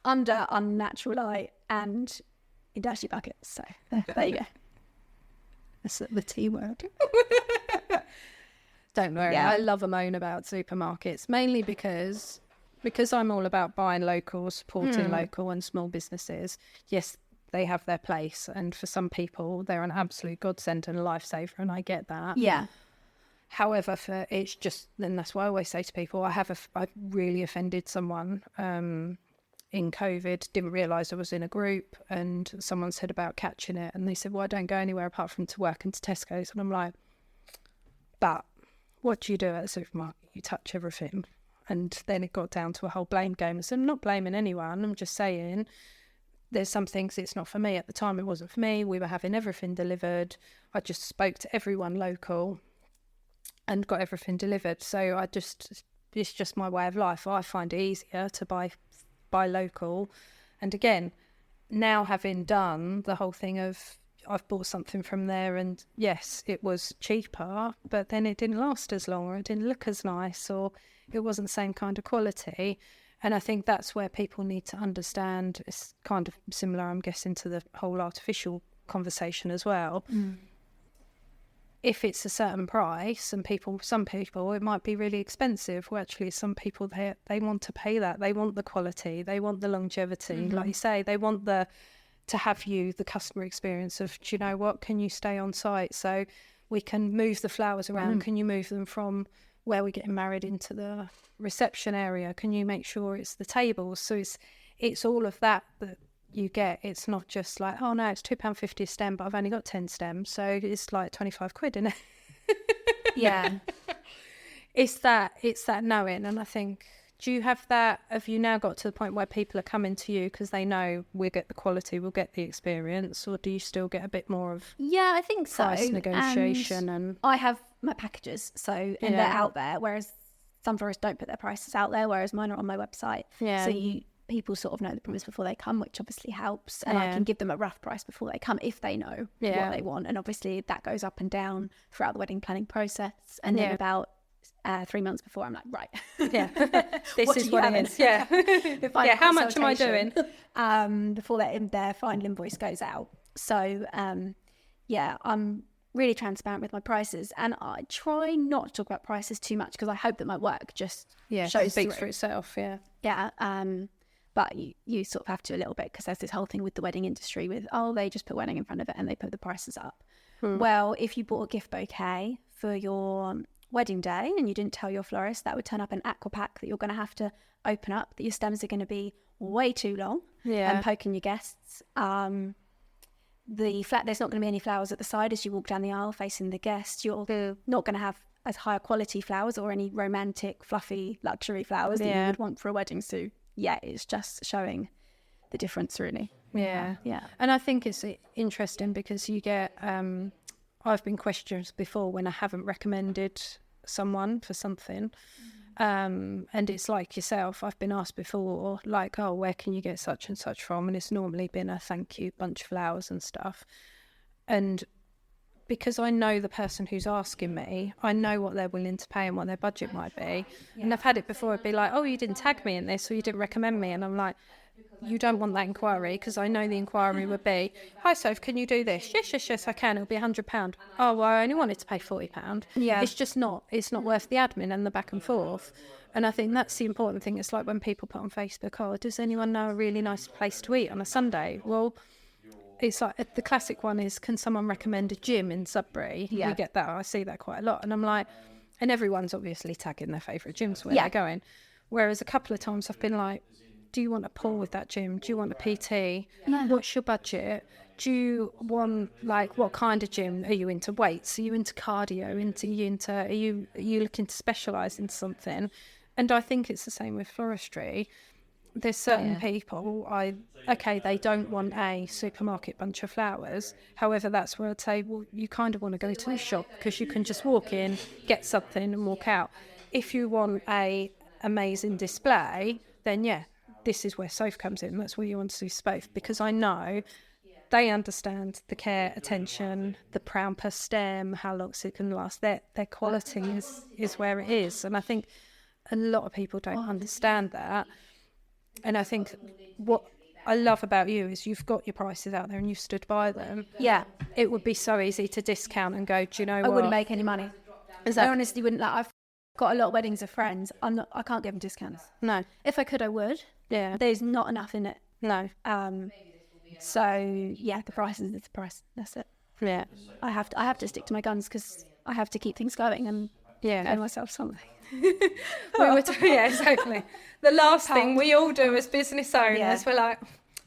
under unnatural light, and in dashy buckets. So there you go.
That's the T word. Don't worry.
Yeah.
I love a moan about supermarkets, mainly because I'm all about buying local, supporting local and small businesses. Yes, they have their place, and for some people they're an absolute godsend and a lifesaver, and I get that.
Yeah.
However, it's just, then that's why I always say to people, I've really offended someone in COVID, didn't realise I was in a group, and someone said about catching it, and they said, well, I don't go anywhere apart from to work and to Tesco's, and I'm like, but what do you do at a supermarket? You touch everything. And then it got down to a whole blame game. So I'm not blaming anyone, I'm just saying there's some things it's not for me. At the time it wasn't for me. We were having everything delivered. I just spoke to everyone local and got everything delivered. So it's just my way of life. I find it easier to buy local. And again, now having done the whole thing of I've bought something from there, and yes, it was cheaper, but then it didn't last as long, or it didn't look as nice, or it wasn't the same kind of quality. And I think that's where people need to understand. It's kind of similar, I'm guessing, to the whole artificial conversation as well. If it's a certain price, and some people, it might be really expensive. Well, actually, some people, they want to pay that. They want the quality. They want the longevity. Like you say, they want to have the customer experience of, do you know what, can you stay on site so we can move the flowers around? Can you move them from where we're getting married into the reception area? Can you make sure it's the tables? So it's all of that you get. It's not just like, oh no, it's £2.50 a stem, but I've only got 10 stems, so it's like 25 quid, isn't it?
Yeah.
It's that knowing. And I think, do you have that? Have you now got to the point where people are coming to you because they know we'll get the quality, we'll get the experience, or do you still get a bit more of
I think so.
price negotiation? And
I have my packages, and they're out there, whereas some florists don't put their prices out there, whereas mine are on my website.
Yeah.
So people sort of know the price before they come, which obviously helps, and I can give them a rough price before they come if they know what they want. And obviously that goes up and down throughout the wedding planning process, and then about 3 months before, I'm like, right,
this is what it is. Yeah. How much am I doing?
Before their final invoice goes out. So I'm really transparent with my prices, and I try not to talk about prices too much because I hope that my work just shows
speaks
through.
for itself.
But you sort of have to a little bit, because there's this whole thing with the wedding industry with, they just put wedding in front of it and they put the prices up. Well, if you bought a gift bouquet for your wedding day and you didn't tell your florist, that would turn up an aqua pack that you're going to have to open up, that your stems are going to be way too long and poking your guests. There's not going to be any flowers at the side as you walk down the aisle facing the guest. You're not going to have as high quality flowers or any romantic, fluffy, luxury flowers that you would want for a wedding. So it's just showing the difference, really.
Yeah. And I think it's interesting because you get I've been questioned before when I haven't recommended someone for something, and it's like yourself, I've been asked before, like, oh, where can you get such and such from? And it's normally been a thank you bunch of flowers and stuff. And because I know the person who's asking me, I know what they're willing to pay and what their budget might be. And I've had it before, it'd be like, oh, you didn't tag me in this, or you didn't recommend me. And I'm like, you don't want that inquiry, because I know the inquiry would be, hi Soph, can you do this? Yes, I can. It'll be £100. Oh, well, I only wanted to pay £40.
Yeah.
It's not worth the admin and the back and forth. And I think that's the important thing. It's like when people put on Facebook, oh, does anyone know a really nice place to eat on a Sunday? Well, it's like the classic one is, can someone recommend a gym in Sudbury?
Yeah.
We get that. I see that quite a lot. And I'm like, and everyone's obviously tagging their favourite gyms where they're going. Whereas a couple of times I've been like, do you want a pool with that gym? Do you want a PT?
No.
What's your budget? Do you want, like, what kind of gym? Are you into weights? Are you into cardio? Are you looking to specialise in something? And I think it's the same with floristry. There's certain people, they don't want a supermarket bunch of flowers. However, that's where I'd say, well, you kind of want to go to the shop, because you can just walk in, get something and walk out. If you want a amazing display, then this is where Soph comes in. That's where you want to do both, because I know they understand the care, attention, the pound per stem, how long it can last. Their quality is where it is. And I think a lot of people don't understand that. And I think what I love about you is you've got your prices out there and you've stood by them.
Yeah.
It would be so easy to discount and go, do you know what?
I wouldn't make any money. I honestly wouldn't. Like, I've got a lot of weddings of friends. I can't give them discounts.
No.
If I could, I would.
Yeah.
There's not enough in it.
No.
So yeah, the price is the price. That's it.
Yeah.
I have to stick to my guns, because I have to keep things going and pay myself something.
Exactly. The last thing we all do as business owners, we're like,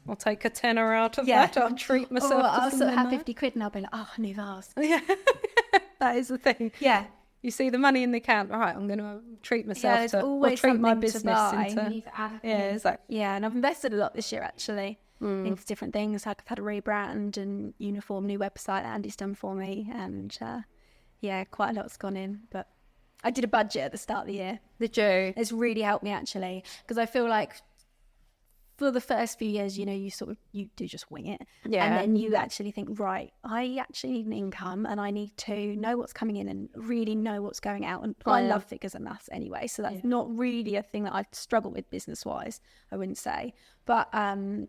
I'll take a tenner out of that. I'll treat myself.
I'll sort of have 50 quid and I'll be like, oh, new vase.
Yeah. That is the thing.
Yeah.
You see the money in the account, all right, I'm going to treat myself or treat my business into. Exactly.
Yeah, and I've invested a lot this year actually into different things. I've had a rebrand and uniform, new website that Andy's done for me, and quite a lot's gone in. But I did a budget at the start of the year.
Did you?
It's really helped me actually, because I feel like for the first few years, you do just wing it.
Yeah.
And then you actually think, right, I actually need an income and I need to know what's coming in and really know what's going out. And I love figures and maths anyway, so that's not really a thing that I struggle with business-wise, I wouldn't say. But I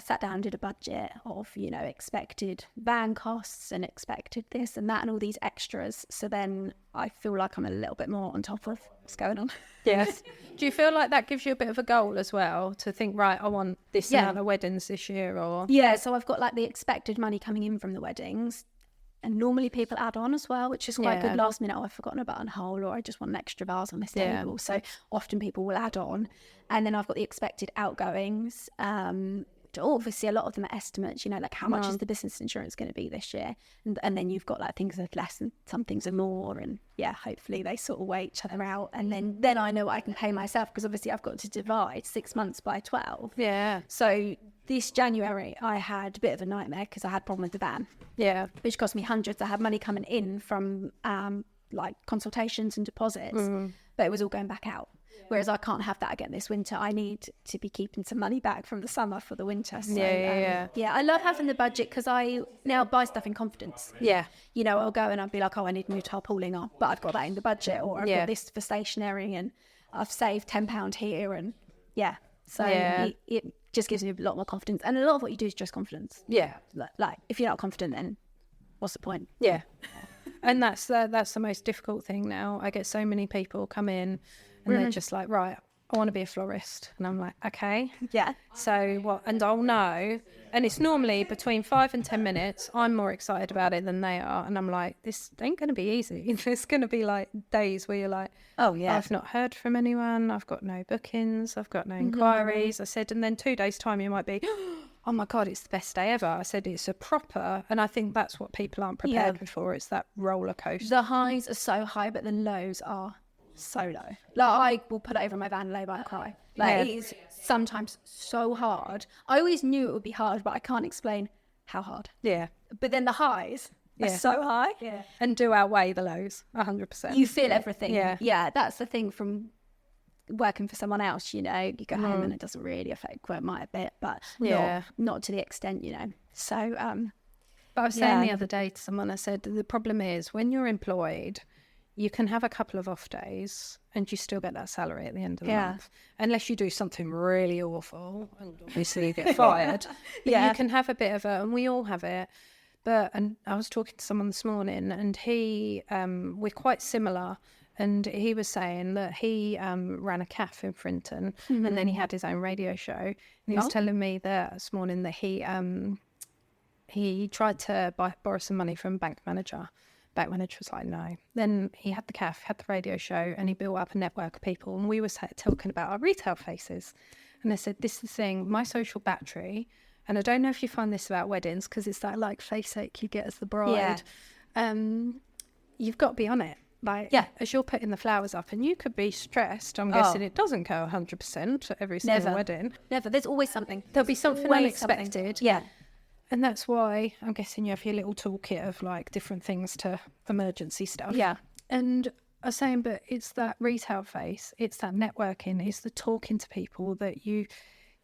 sat down and did a budget of, expected van costs and expected this and that and all these extras. So then I feel like I'm a little bit more on top of what's going on.
Yes. Do you feel like that gives you a bit of a goal as well, to think, right, I want this amount of weddings this year? Or
so I've got like the expected money coming in from the weddings, and normally people add on as well, which is quite good. Last minute, I've forgotten about a whole, or I just want an extra vase on this table. So often people will add on, and then I've got the expected outgoings. Obviously a lot of them are estimates, like how much is the business insurance going to be this year, and then you've got like things that are less and some things are more, and hopefully they sort of weigh each other out, and then I know what I can pay myself, because obviously I've got to divide 6 months by 12. So this January I had a bit of a nightmare because I had a problem with the van, which cost me hundreds. I had money coming in from like consultations and deposits, but it was all going back out. Whereas I can't have that again this winter. I need to be keeping some money back from the summer for the winter. So, I love having the budget, because I now buy stuff in confidence. I'll go and I'll be like, oh, I need new tarpaulin, but I've got that in the budget, or I've got this for stationery and I've saved £10 here, and it just gives me a lot more confidence. And a lot of what you do is just confidence. Like if you're not confident, then what's the point?
And that's the most difficult thing now. I get so many people come in and they're just like, right, I want to be a florist. And I'm like, okay. So what? And I'll know. And it's normally between 5 and 10 minutes. I'm more excited about it than they are. And I'm like, this ain't going to be easy. There's going to be like days where you're like, I've not heard from anyone. I've got no bookings. I've got no inquiries. I said, and then 2 days' time you might be, oh my God, it's the best day ever. I said, it's a proper, and I think that's what people aren't prepared for. It's that roller coaster.
The highs are so high, but the lows are so low. Like, I will put it over my van and lay by and cry. Like, it is sometimes so hard. I always knew it would be hard, but I can't explain how hard. But then the highs are so high.
And do outweigh the lows, 100%.
You feel everything. That's the thing from working for someone else, you go home and it doesn't really affect work, might a bit, but not to the extent, so
But I was saying the other day to someone, I said, the problem is when you're employed, you can have a couple of off days and you still get that salary at the end of the month. Unless you do something really awful and obviously you get fired. But you can have a bit of and we all have it. And I was talking to someone this morning and we're quite similar. And he was saying that he ran a cafe in Frinton and then he had his own radio show. And he was telling me that this morning that he tried to borrow some money from a bank manager. Bank manager was like, no. Then he had the cafe, had the radio show, and he built up a network of people. And we were talking about our retail faces. And I said, this is the thing, my social battery, and I don't know if you find this about weddings, because it's that like face ache you get as the bride. You've got to be on it. Like, as you're putting the flowers up, and you could be stressed. I'm guessing it doesn't go 100% at every single wedding.
Never. There's always something.
There'll be something unexpected.
Something. Yeah.
And that's why I'm guessing you have your little toolkit of like different things to emergency stuff.
Yeah.
And I was saying, but it's that retail face, it's that networking, it's the talking to people that you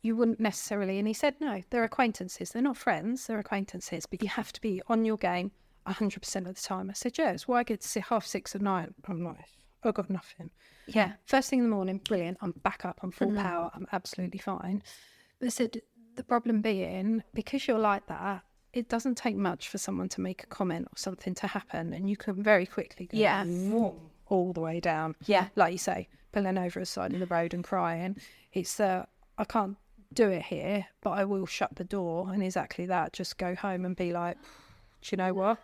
wouldn't necessarily. And he said, no, they're acquaintances. They're not friends, they're acquaintances, but you have to be on your game 100% of the time. I said, yeah, it's why I get to sit 6:30 at night. I'm like, I've got nothing.
Yeah.
First thing in the morning, brilliant. I'm back up, I'm full power, I'm absolutely fine. But I said, the problem being, because you're like that, it doesn't take much for someone to make a comment or something to happen, and you can very quickly go all the way down.
Yeah.
Like you say, pulling over the side of the road and crying. It's I can't do it here, but I will shut the door, and exactly that, just go home and be like, do you know what?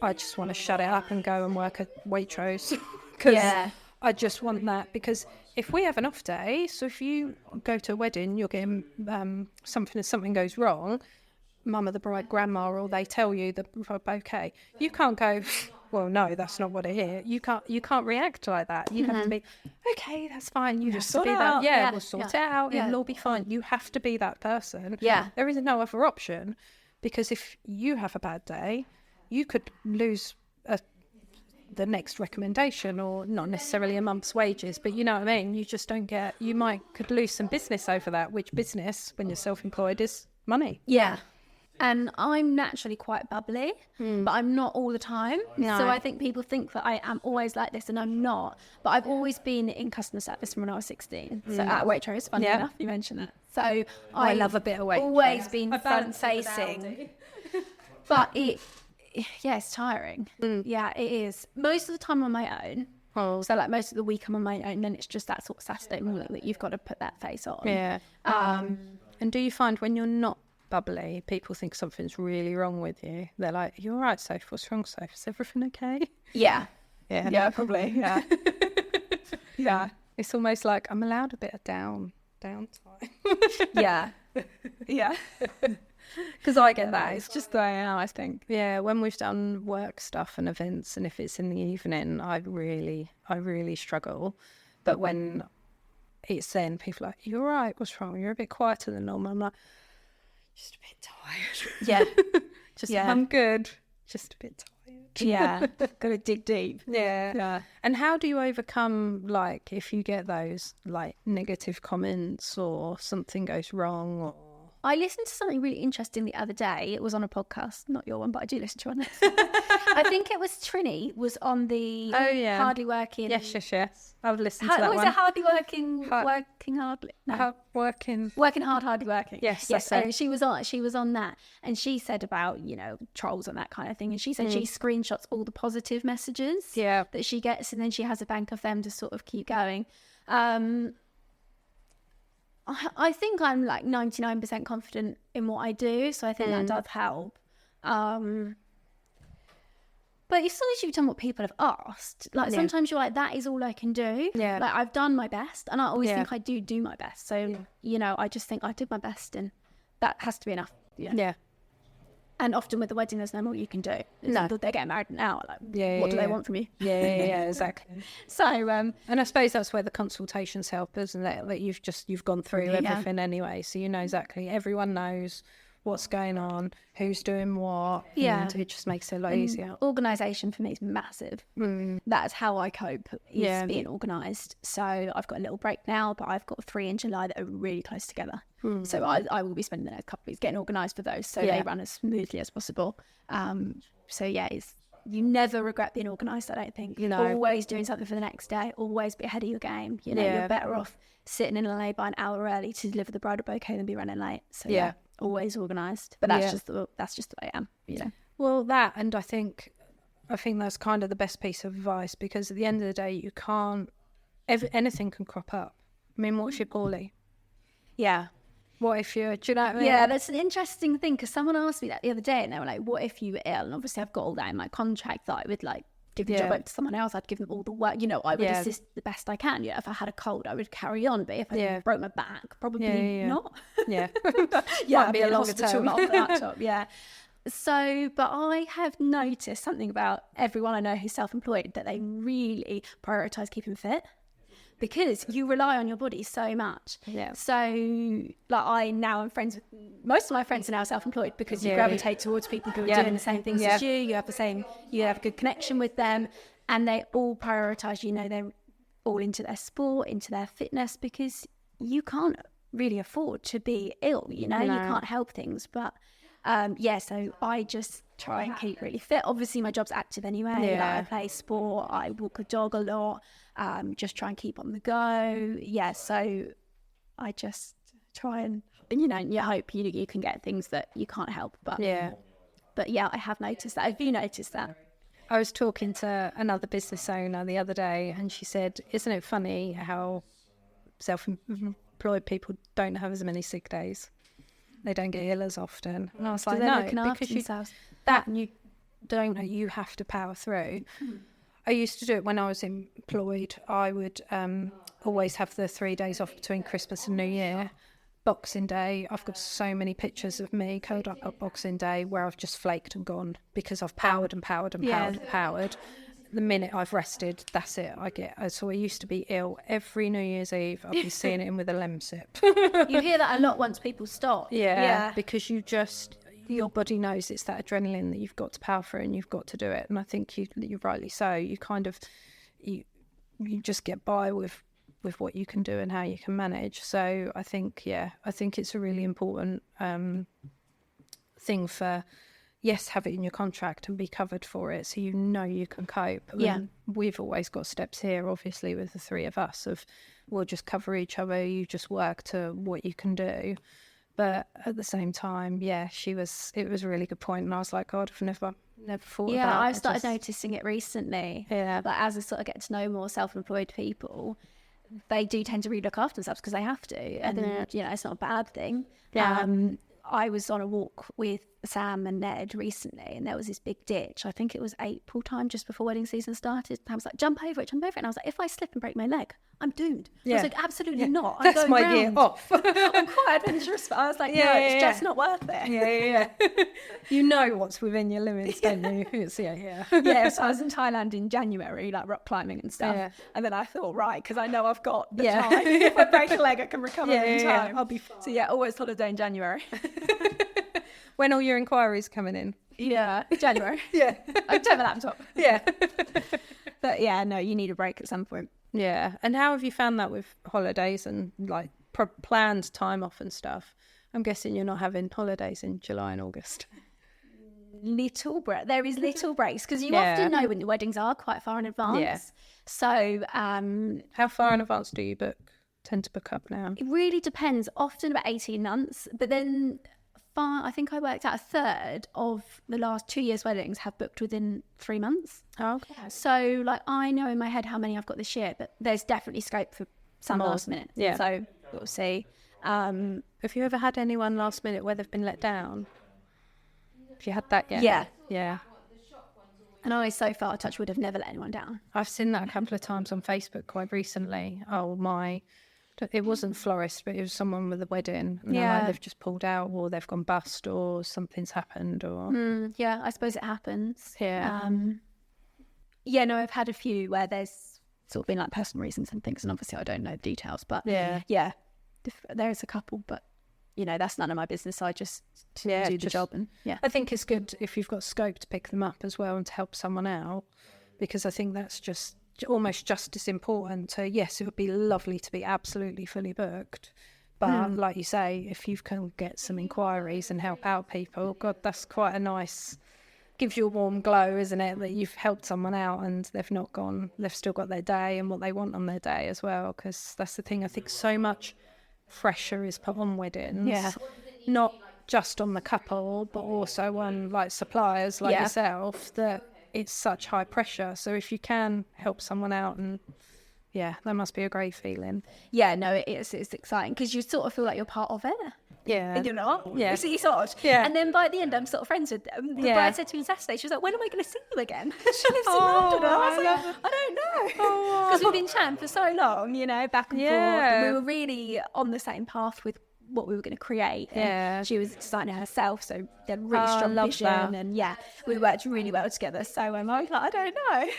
I just want to shut it up and go and work at Waitrose. Because I just want that, because if we have an off day, so if you go to a wedding, you're getting something goes wrong, mum of the bride, grandma, or they tell you the okay. You can't go, well, no, that's not what it is. You can't react like that. You have to be, okay, that's fine. You just
sort
be
it
that.
out.
Yeah, we'll sort it out.
Yeah.
It'll all be fine. You have to be that person.
Yeah.
There is no other option, because if you have a bad day, you could lose the next recommendation, or not necessarily a month's wages, but you know what I mean, you just don't get, could lose some business over that, which business when you're self-employed is money.
And I'm naturally quite bubbly, but I'm not all the time.
No.
So I think people think that I am always like this, and I'm not. But I've always been in customer service from when I was 16. So at Waitrose, funny enough, you mentioned that. So
I love a bit of Waitrose.
Always been front-facing. But it's tiring. Yeah, it is. Most of the time on my own. So like most of the week I'm on my own, then it's just that sort of Saturday morning that you've got to put that face on.
Yeah. And do you find when you're not bubbly, people think something's really wrong with you? They're like, you're all right, Sophie, what's wrong, Sophie? Is everything okay?
Yeah,
probably. Yeah. It's almost like I'm allowed a bit of downtime.
yeah because I get that. It's just the way I am, I think.
Yeah, when we've done work stuff and events, and if it's in the evening, I really struggle. But when it's then, people are like, you're all right, what's wrong? You're a bit quieter than normal. I'm like, just a bit tired. I'm good, just a bit tired.
Gotta dig deep.
Yeah. And how do you overcome, like, if you get those like negative comments or something goes wrong? Or
I listened to something really interesting the other day. It was on a podcast, not your one, but I do listen to one. I think it was Trini was on the Hardly Working.
Yes. I would listen to that one.
Was it Hardly Working? Working hardly. No. Working hard, hardly working.
Yes.
So she was on that, and she said about trolls and that kind of thing. And she said she screenshots all the positive messages that she gets, and then she has a bank of them to sort of keep going. I think I'm like 99% confident in what I do, so I think that does help. But as soon as you've done what people have asked, like sometimes you're like, that is all I can do.
Yeah.
Like I've done my best, and I always think I do my best. So, I just think I did my best, and that has to be enough.
Yeah.
And often with the wedding, there's no more you can do.
No.
They're getting married now. Like, what do they want from you?
Yeah, exactly.
So,
and I suppose that's where the consultations help, isn't it? That you've gone through everything anyway, so you know exactly. Everyone knows what's going on, who's doing what.
Yeah.
And it just makes it a lot easier.
Organisation for me is massive. That's how I cope, is being organised. So I've got a little break now, but I've got 3 in July that are really close together. So I will be spending the next couple of weeks getting organised for those, so they run as smoothly as possible. So yeah, you never regret being organised, I don't think. Always doing something for the next day, always be ahead of your game. You're better off sitting in a lay-by an hour early to deliver the bridal bouquet than be running late. So always organised. But that's just the way I am,
Well, that, and I think that's kind of the best piece of advice, because at the end of the day, you can't, anything can crop up. I mean, what's your poorly?
Yeah.
What if you're, do you know what I mean?
Yeah, that's an interesting thing, because someone asked me that the other day, and they were like, what if you were ill? And obviously I've got all that in my contract that I would like give the job over to someone else. I'd give them all the work. I would assist the best I can. If I had a cold, I would carry on. But if I broke my back, probably not.
Might be a longer term.
So, but I have noticed something about everyone I know who's self-employed, that they really prioritise keeping fit, because you rely on your body so much. So like I'm friends with, most of my friends are now self-employed, because you gravitate towards people who are doing the same things as you have a good connection with them, and they all prioritise, they're all into their sport, into their fitness, because you can't really afford to be ill, you can't help things. But so I just try and keep really fit. Obviously my job's active anyway. Like, I play sport, I walk the dog a lot, just try and keep on the go. So I just try and you hope you can get things that you can't help, but I have noticed that. Have you noticed that?
I was talking to another business owner the other day, and she said, isn't it funny how self-employed people don't have as many sick days? They don't get ill as often. And I was like, no, because you have to power through. I used to do it when I was employed. I would always have the 3 days off between Christmas and New Year. Boxing Day, I've got so many pictures of me curled up at Boxing Day where I've just flaked and gone, because I've powered and powered and powered and powered. The minute I've rested, that's it. So I used to be ill every New Year's Eve. I'd be seeing it in with a lemon sip.
You hear that a lot once people stop.
Because your body knows it's that adrenaline that you've got to power through, and you've got to do it. And I think you're rightly so. You kind of you just get by with what you can do and how you can manage. So I think it's a really important thing for, have it in your contract and be covered for it, so you can cope. We've always got steps here, obviously, with the 3 of us, of we'll just cover each other, you just work to what you can do. But at the same time, it was a really good point, and I was like, God, I've never thought about it.
I've started noticing it recently. Like, as I sort of get to know more self-employed people, they do tend to really look after themselves because they have to, and it's not a bad thing. I was on a walk with Sam and Ned recently, and there was this big ditch. I think it was April time, just before wedding season started. I was like, jump over it. And I was like, if I slip and break my leg, I'm doomed. I was like, absolutely not. I'm
That's
going
my
round.
year off.
I'm quite adventurous, but I was like, it's just not worth it.
You know what's within your limits, don't you? So
I was in Thailand in January, like rock climbing and stuff. And then I thought, right, because I know I've got the time. If I break a leg, I can recover in time.
I'll be fine.
So always holiday in January.
When all your inquiries coming in?
January. I turn my laptop. But you need a break at some point.
And how have you found that with holidays and like planned time off and stuff? I'm guessing you're not having holidays in July and August.
There is little breaks, because you often know when the weddings are quite far in advance. So
how far in advance do you tend to book up now?
It really depends. Often about 18 months, but then I think I worked out a third of the last 2 years' weddings have booked within 3 months.
Okay.
So like, I know in my head how many I've got this year, but there's definitely scope for some last minute. So we'll see.
Have you ever had anyone last minute where they've been let down? Have you had that yet? Yeah.
And I, so far, touch wood, have never let anyone down.
I've seen that a couple of times on Facebook quite recently. It wasn't florist, but it was someone with a wedding. And they've just pulled out, or they've gone bust, or something's happened, or...
I suppose it happens.
No,
I've had a few where there's sort of been like personal reasons and things, and obviously I don't know the details, but there's a couple, but that's none of my business. I just do the job. And
I think it's good if you've got scope to pick them up as well and to help someone out, because I think that's just almost just as important. So yes, it would be lovely to be absolutely fully booked, but like you say, if you can get some inquiries and help out people, God, that's quite a nice, gives you a warm glow, isn't it, that you've helped someone out and they've not gone, they've still got their day and what they want on their day as well. Because that's the thing, I think so much pressure is put on weddings, not just on the couple but also on like suppliers like yourself, that it's such high pressure. So if you can help someone out, and that must be a great feeling.
No, it's exciting because you sort of feel like you're part of it. And you're not. It's odd. And then by the end, I'm sort of friends with them. The bride said to me on Saturday, she was like, when am I going to see you again? She lives in London. And I was like, I don't know. Because we've been chatting for so long, back and forth. And we were really on the same path with what we were going to create. And she was designing herself, so they had really strong vision. That. And we worked really well together. So I was like, I don't know.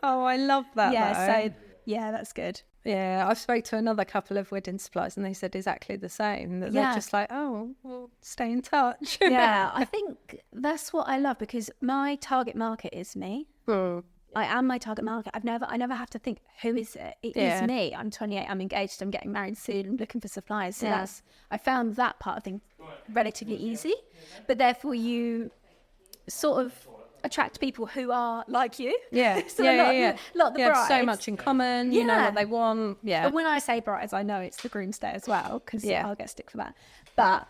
I love that.
So that's good.
I've spoke to another couple of wedding suppliers and they said exactly the same, that they're just like, we'll stay in touch.
I think that's what I love, because my target market is me. I am my target market. I never have to think, who is it? It is me. I'm 28, I'm engaged, I'm getting married soon, I'm looking for suppliers. So I found that part of things relatively easy. But therefore you sort of attract people who are like you. So a lot of the brides.
So much in common, you know what they want.
And when I say brides, I know it's the groom's day as well, because I'll get stick for that. But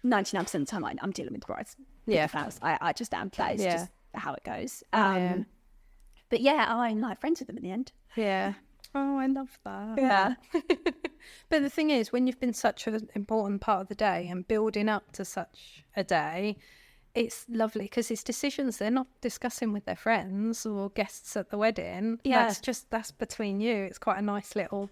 99% of the time I'm dealing with brides. I just am. That is just how it goes. But I'm like friends with them in the end.
I love that. But the thing is, when you've been such an important part of the day and building up to such a day, it's lovely because it's decisions they're not discussing with their friends or guests at the wedding. That's between you. It's quite a nice little,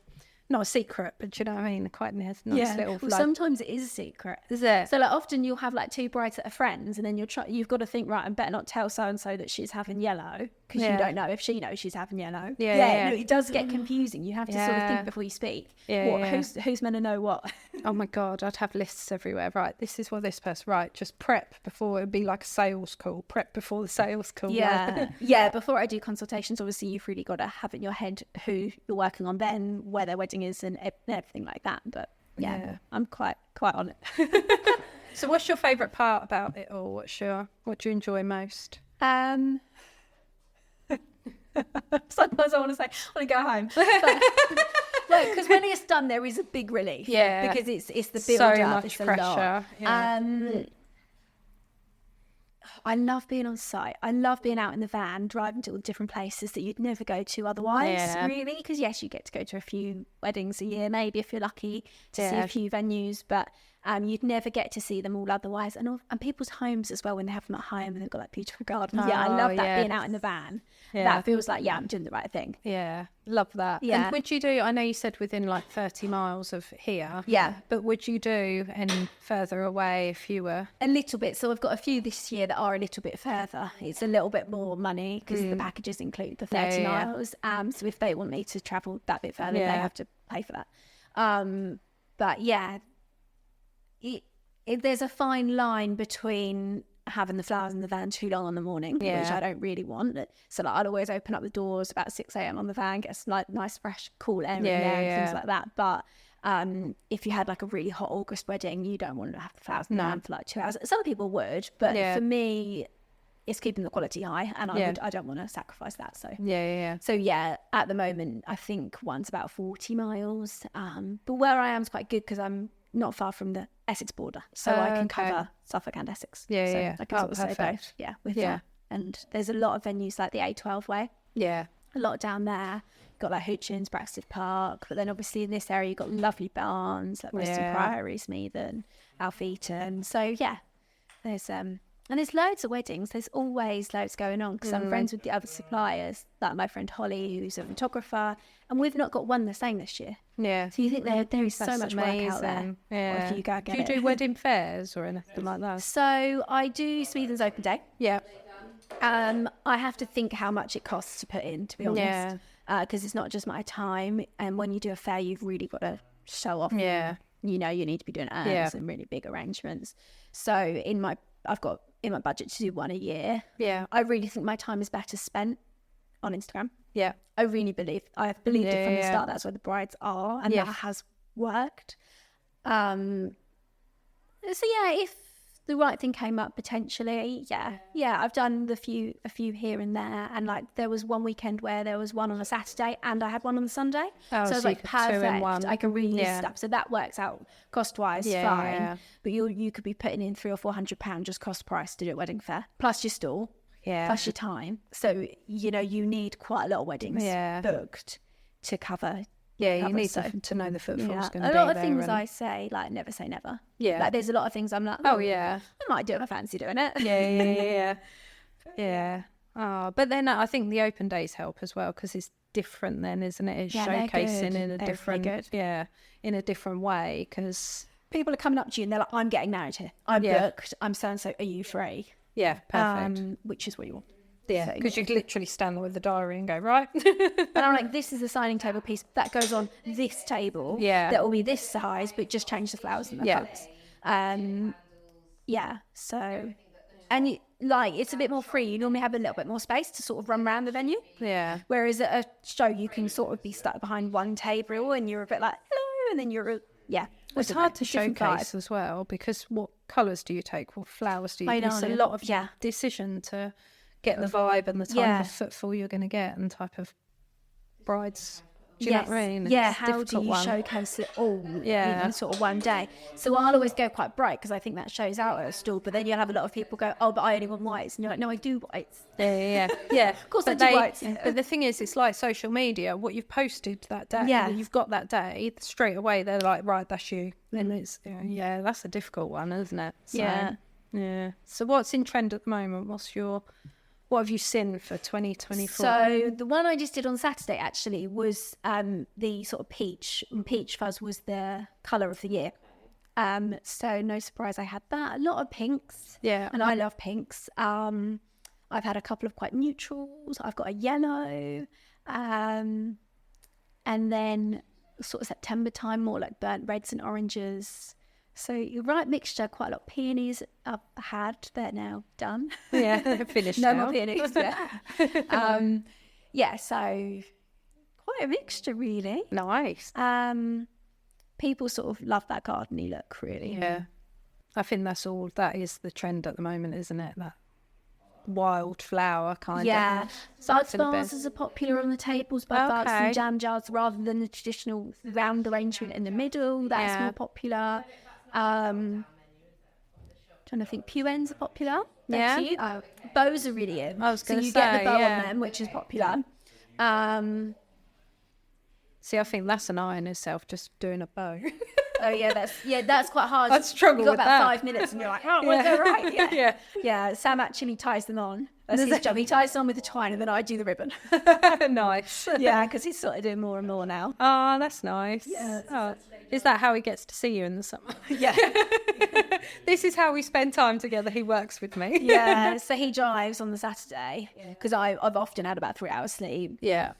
not a secret, but you know what I mean, quite nice little.
Well, sometimes it is a secret.
Is it?
So like often you'll have like two brides that are friends, and then you've got to think, right, I better not tell so and so that she's having yellow, because you don't know if she knows she's having yellow. No, it does get confusing. You have to sort of think before you speak. Who's meant to know what?
Oh my God, I'd have lists everywhere. Right, this is what this person. Right, just prep before. It'd be like a sales call. Prep before the sales call.
Before I do consultations, obviously you've really got to have in your head who you're working on, then where their wedding is, and everything like that. But I'm quite on it.
So what's your favourite part about it all? What do you enjoy most?
Sometimes I want to say, I want to go home. Because when it's done, there is a big relief. Because it's the build up.
So much
it's
pressure.
I love being on site. I love being out in the van, driving to all different places that you'd never go to otherwise, really. Because yes, you get to go to a few weddings a year, maybe if you're lucky to see a few venues, but you'd never get to see them all otherwise. And people's homes as well, when they have them at home and they've got like beautiful gardens. I love that, being out in the van. That feels like, I'm doing the right thing.
Love that. And would you do, I know you said within like 30 miles of here, but would you do any further away if you were?
A little bit. So I've got a few this year that are a little bit further. It's a little bit more money because the packages include the 30 miles. So if they want me to travel that bit further, they have to pay for that. But there's a fine line between having the flowers in the van too long on the morning, which I don't really want. So like, I'd always open up the doors about 6 a.m. on the van, get some like nice fresh cool air in there and things like that. But if you had like a really hot August wedding, you don't want to have the flowers in the van for like 2 hours. Some people would, but for me, it's keeping the quality high, and I don't want to sacrifice that. So so at the moment I think one's about 40 miles, but where I am is quite good because I'm not far from the Essex border, so I can cover Suffolk and Essex. I can sort of say both. With that. And there's a lot of venues like the A12 way. A lot down there. You've got like Hutchins, Braxted Park, but then obviously in this area you've got lovely barns like Weston Priory, Smeaton, Alpheaton. So there's loads of weddings. There's always loads going on because I'm friends with the other suppliers, like my friend Holly, who's a photographer, and we've not got one the same this year. So you think there is so much work out there. If you go get
do you do wedding fairs or anything like that?
So I do Smeaton's open day. I have to think how much it costs to put in, to be honest, because it's not just my time. And when you do a fair, you've really got to show off you need to be doing urns and really big arrangements. So I've got in my budget to do one a year.
Yeah.
I really think my time is better spent on Instagram.
Yeah.
I really believe, I've believed it from the start. That's where the brides are, and that has worked. So yeah, if the right thing came up potentially, I've done a few here and there, and like there was one weekend where there was one on a Saturday and I had one on the Sunday. So I was like, perfect. I can really use stuff. So that works out cost wise fine. Yeah. But you could be putting in £300 or £400 just cost price to do a wedding fair, plus your stall, plus your time. So you need quite a lot of weddings booked to cover.
Yeah, you need to know the footfall's going to be there.
A lot of things I say, like, never say never. Yeah. Like, there's a lot of things I'm like, I might do it if I fancy doing it.
Yeah. Oh, but then I think the open days help as well, because it's different then, isn't it? It's showcasing in a different, in a different way, because
people are coming up to you and they're like, I'm getting married here. I'm booked. I'm so-and-so. Are you free?
Yeah, perfect.
Which is what you want.
Yeah, because you literally stand there with the diary and go, right.
And I'm like, this is the signing table piece that goes on this table. Yeah. That will be this size, but just change the flowers and the colours. So, and it's a bit more free. You normally have a little bit more space to sort of run around the venue. Yeah. Whereas at a show, you can sort of be stuck behind one table and you're a bit like, hello, and then you're,
It's hard to showcase as well, because what colours do you take? What flowers do you use? It's a lot of decision to get the vibe and the type of footfall you're going to get and type of brides. Do you know what I mean?
Yeah, how do you showcase it all in sort of one day? So I'll always go quite bright because I think that shows out at a stall, but then you'll have a lot of people go, oh, but I only want whites. And you're like, no, I do whites.
Yeah. Of course I do whites. But the thing is, it's like social media. What you've posted that day, you've got that day, straight away they're like, right, that's you. Then it's, that's a difficult one, isn't it? So, yeah. So what's in trend at the moment? What have you seen for 2024?
So the one I just did on Saturday actually was the sort of peach. And peach fuzz was the colour of the year. So no surprise I had that. A lot of pinks. Yeah. And I love pinks. I've had a couple of quite neutrals. I've got a yellow. And then sort of September time, more like burnt reds and oranges. So your right mixture, quite a lot of peonies I've had. They're now done.
Yeah, they're finished
No
now.
more peonies. So quite a mixture, really.
Nice.
People sort of love that gardeny look, really.
Yeah. I think that is the trend at the moment, isn't it? That wild flower kind of.
Yeah. Bud vases are popular on the tables, bud vases and jam jars, rather than the traditional round arrangement in the middle. That's more popular. Trying to think, pew ends are popular. They're cute. Bows are really in.
I was going to say,
you get the bow on them, which is popular.
See, I think that's an eye in itself, just doing a bow.
That's quite hard.
I'd struggle with that.
You've got about 5 minutes and you're like, oh, was that right? Yeah. Sam actually ties them on. That's his job. He ties them on with the twine and then I do the ribbon.
Nice.
Yeah, because he's sort of doing more and more now.
Oh, that's nice. Yeah. Oh, is that how he gets to see you in the summer?
Yeah.
This is how we spend time together. He works with me.
Yeah. So he drives on the Saturday because I've often had about 3 hours sleep.
Yeah.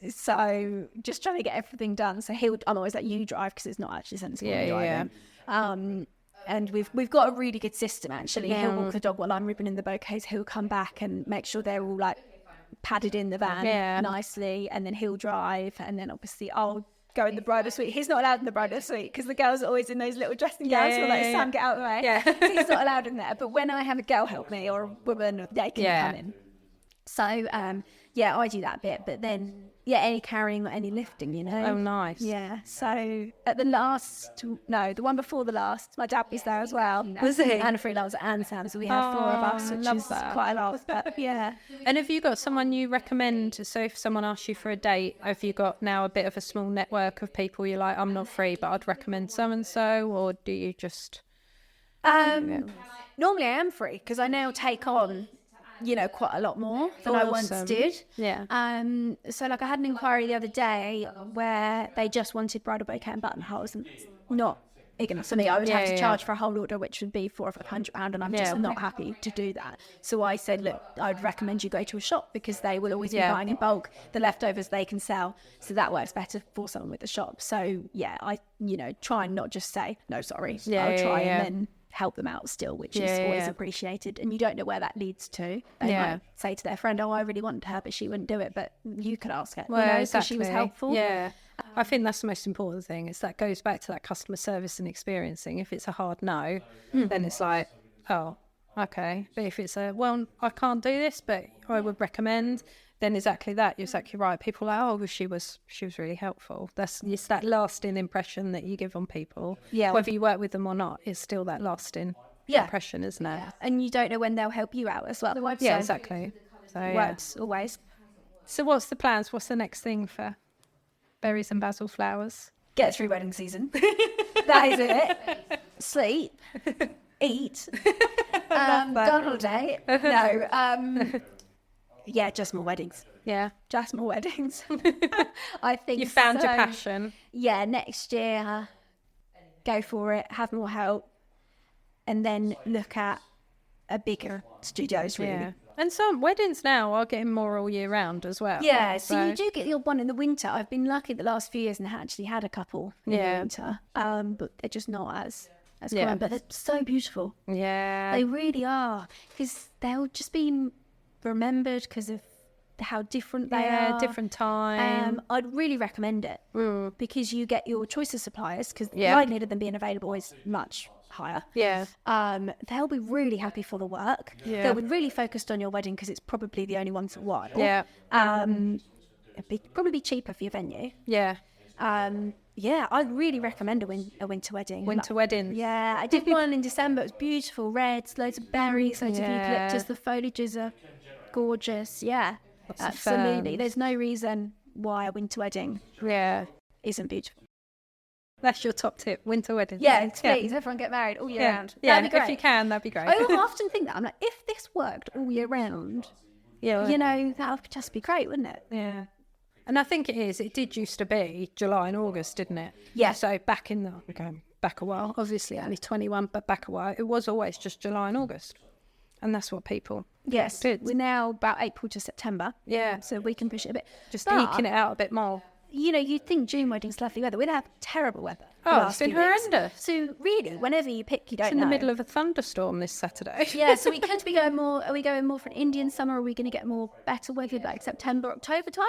So just trying to get everything done. So I'm always like, you drive, because it's not actually sensible driving. And we've got a really good system actually. He'll walk the dog while I'm ribboning the bouquets. He'll come back and make sure they're all like padded in the van nicely, and then he'll drive, and then obviously I'll go in the bridal suite. He's not allowed in the bridal suite because the girls are always in those little dressing gowns. So like, Sam, get out of the way. Yeah. So he's not allowed in there. But when I have a girl help me or a woman, they can come in. So I do that bit, but then any carrying or any lifting,
Oh, nice.
Yeah. So at the one before the last, my dad was there as well.
Was he?
And a freelancer and Sam, so we had 4 of us, which is quite a lot. But yeah.
And have you got someone you recommend? So if someone asks you for a date, have you got now a bit of a small network of people you're like, I'm not free, but I'd recommend so and so, or do you just?
Normally I am free because I now take on quite a lot more than I once did.
Yeah.
So like I had an inquiry the other day where they just wanted bridal bouquet and buttonholes, and not big enough for me. I would have to charge for a whole order, which would be £400 or £500, and I'm just not happy to do that. So I said, look, I'd recommend you go to a shop because they will always be buying in bulk. The leftovers they can sell, so that works better for someone with a shop. So I try and not just say no, sorry. I'll try and then help them out still, which is always appreciated. And you don't know where that leads to. They might say to their friend, oh, I really wanted her, but she wouldn't do it. But you could ask her, because she was helpful.
Yeah. I think that's the most important thing. Is that goes back to that customer service and experiencing. If it's a hard no, then it's like, oh, okay. But if it's well, I can't do this, but I would recommend, then exactly that. You're exactly right. People are like, oh, well, she was really helpful. It's that lasting impression that you give on people. Yeah. Whether you work with them or not, it's still that lasting impression, isn't it?
And you don't know when they'll help you out as well.
Yeah, exactly. So
works always.
So what's the plans? What's the next thing for Berries and Basil Flowers?
Get through wedding season. That is it. Sleep. Eat. Go on holiday. No. Yeah, just more weddings.
Yeah.
Just more weddings. I think
you found your passion.
Yeah, next year, go for it, have more help, and then look at a bigger studios, really.
Yeah. And some weddings now are getting more all year round as well.
Yeah, so you do get the odd one in the winter. I've been lucky the last few years and actually had a couple in the winter, but they're just not as common. But they're so beautiful.
Yeah.
They really are, because they'll just be remembered because of how different they are.
Different time.
I'd really recommend it because you get your choice of suppliers, because the likelihood of them being available is much higher.
Yeah.
They'll be really happy for the work.
Yeah.
They'll be really focused on your wedding because it's probably the only one for a while.
Yeah.
It'd probably be cheaper for your venue.
Yeah.
I'd really recommend a winter wedding.
Winter wedding.
Yeah, I did one in December. It was beautiful, reds, loads of berries, loads of eucalyptus. The foliages are gorgeous. Yeah, absolutely. There's no reason why a winter wedding isn't beautiful.
That's your top tip, winter wedding.
Yeah, please, everyone get married all year round.
Yeah,
that'd be great.
If you can, that'd be great.
I often think that. I'm like, if this worked all year round, that would just be great, wouldn't it?
Yeah. And I think it is. It did used to be July and August, didn't it?
Yeah.
So we're going back a while, obviously only 21, but back a while, it was always just July and August. And that's what people did.
We're now about April to September.
Yeah.
So we can push it a bit.
Just eking it out a bit more.
You'd think June wedding's lovely weather. We'd have terrible weather.
Oh, it's been horrendous.
So really, whenever you pick, you don't know.
It's in the middle of a thunderstorm this Saturday.
Yeah, so we could be going more. Are we going more for an Indian summer? Or are we going to get more better weather like September, October time?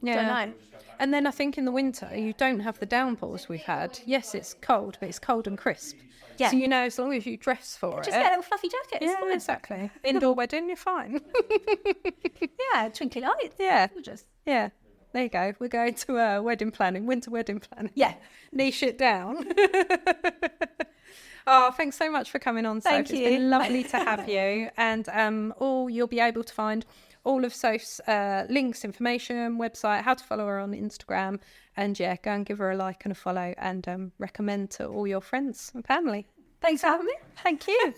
Yeah.
Don't know.
And then I think in the winter, you don't have the downpours we've had. Yes, it's cold, but it's cold and crisp. Yeah. So as long as you dress for it.
Just get a little fluffy jacket.
Yeah, exactly. Indoor wedding, you're fine.
Yeah, twinkly lights.
Yeah.
Gorgeous.
Yeah. There you go. We're going to wedding planning, winter wedding planning.
Yeah.
Niche it down. Oh, thanks so much for coming on, Sophie.
Thank you.
It's been lovely to have you. And you'll be able to find all of Soph's links, information, website, how to follow her on Instagram. And go and give her a like and a follow and recommend to all your friends and family.
Thanks for having me.
Thank you.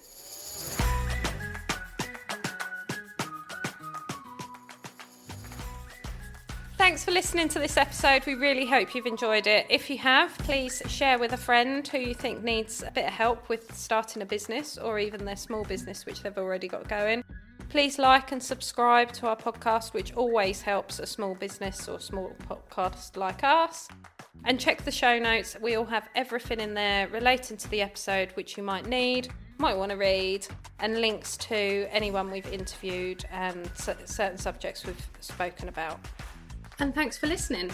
Thanks for listening to this episode. We really hope you've enjoyed it. If you have, please share with a friend who you think needs a bit of help with starting a business or even their small business, which they've already got going. Please like and subscribe to our podcast, which always helps a small business or small podcast like us. And check the show notes. We all have everything in there relating to the episode, which you might need, might want to read, and links to anyone we've interviewed and certain subjects we've spoken about. And thanks for listening.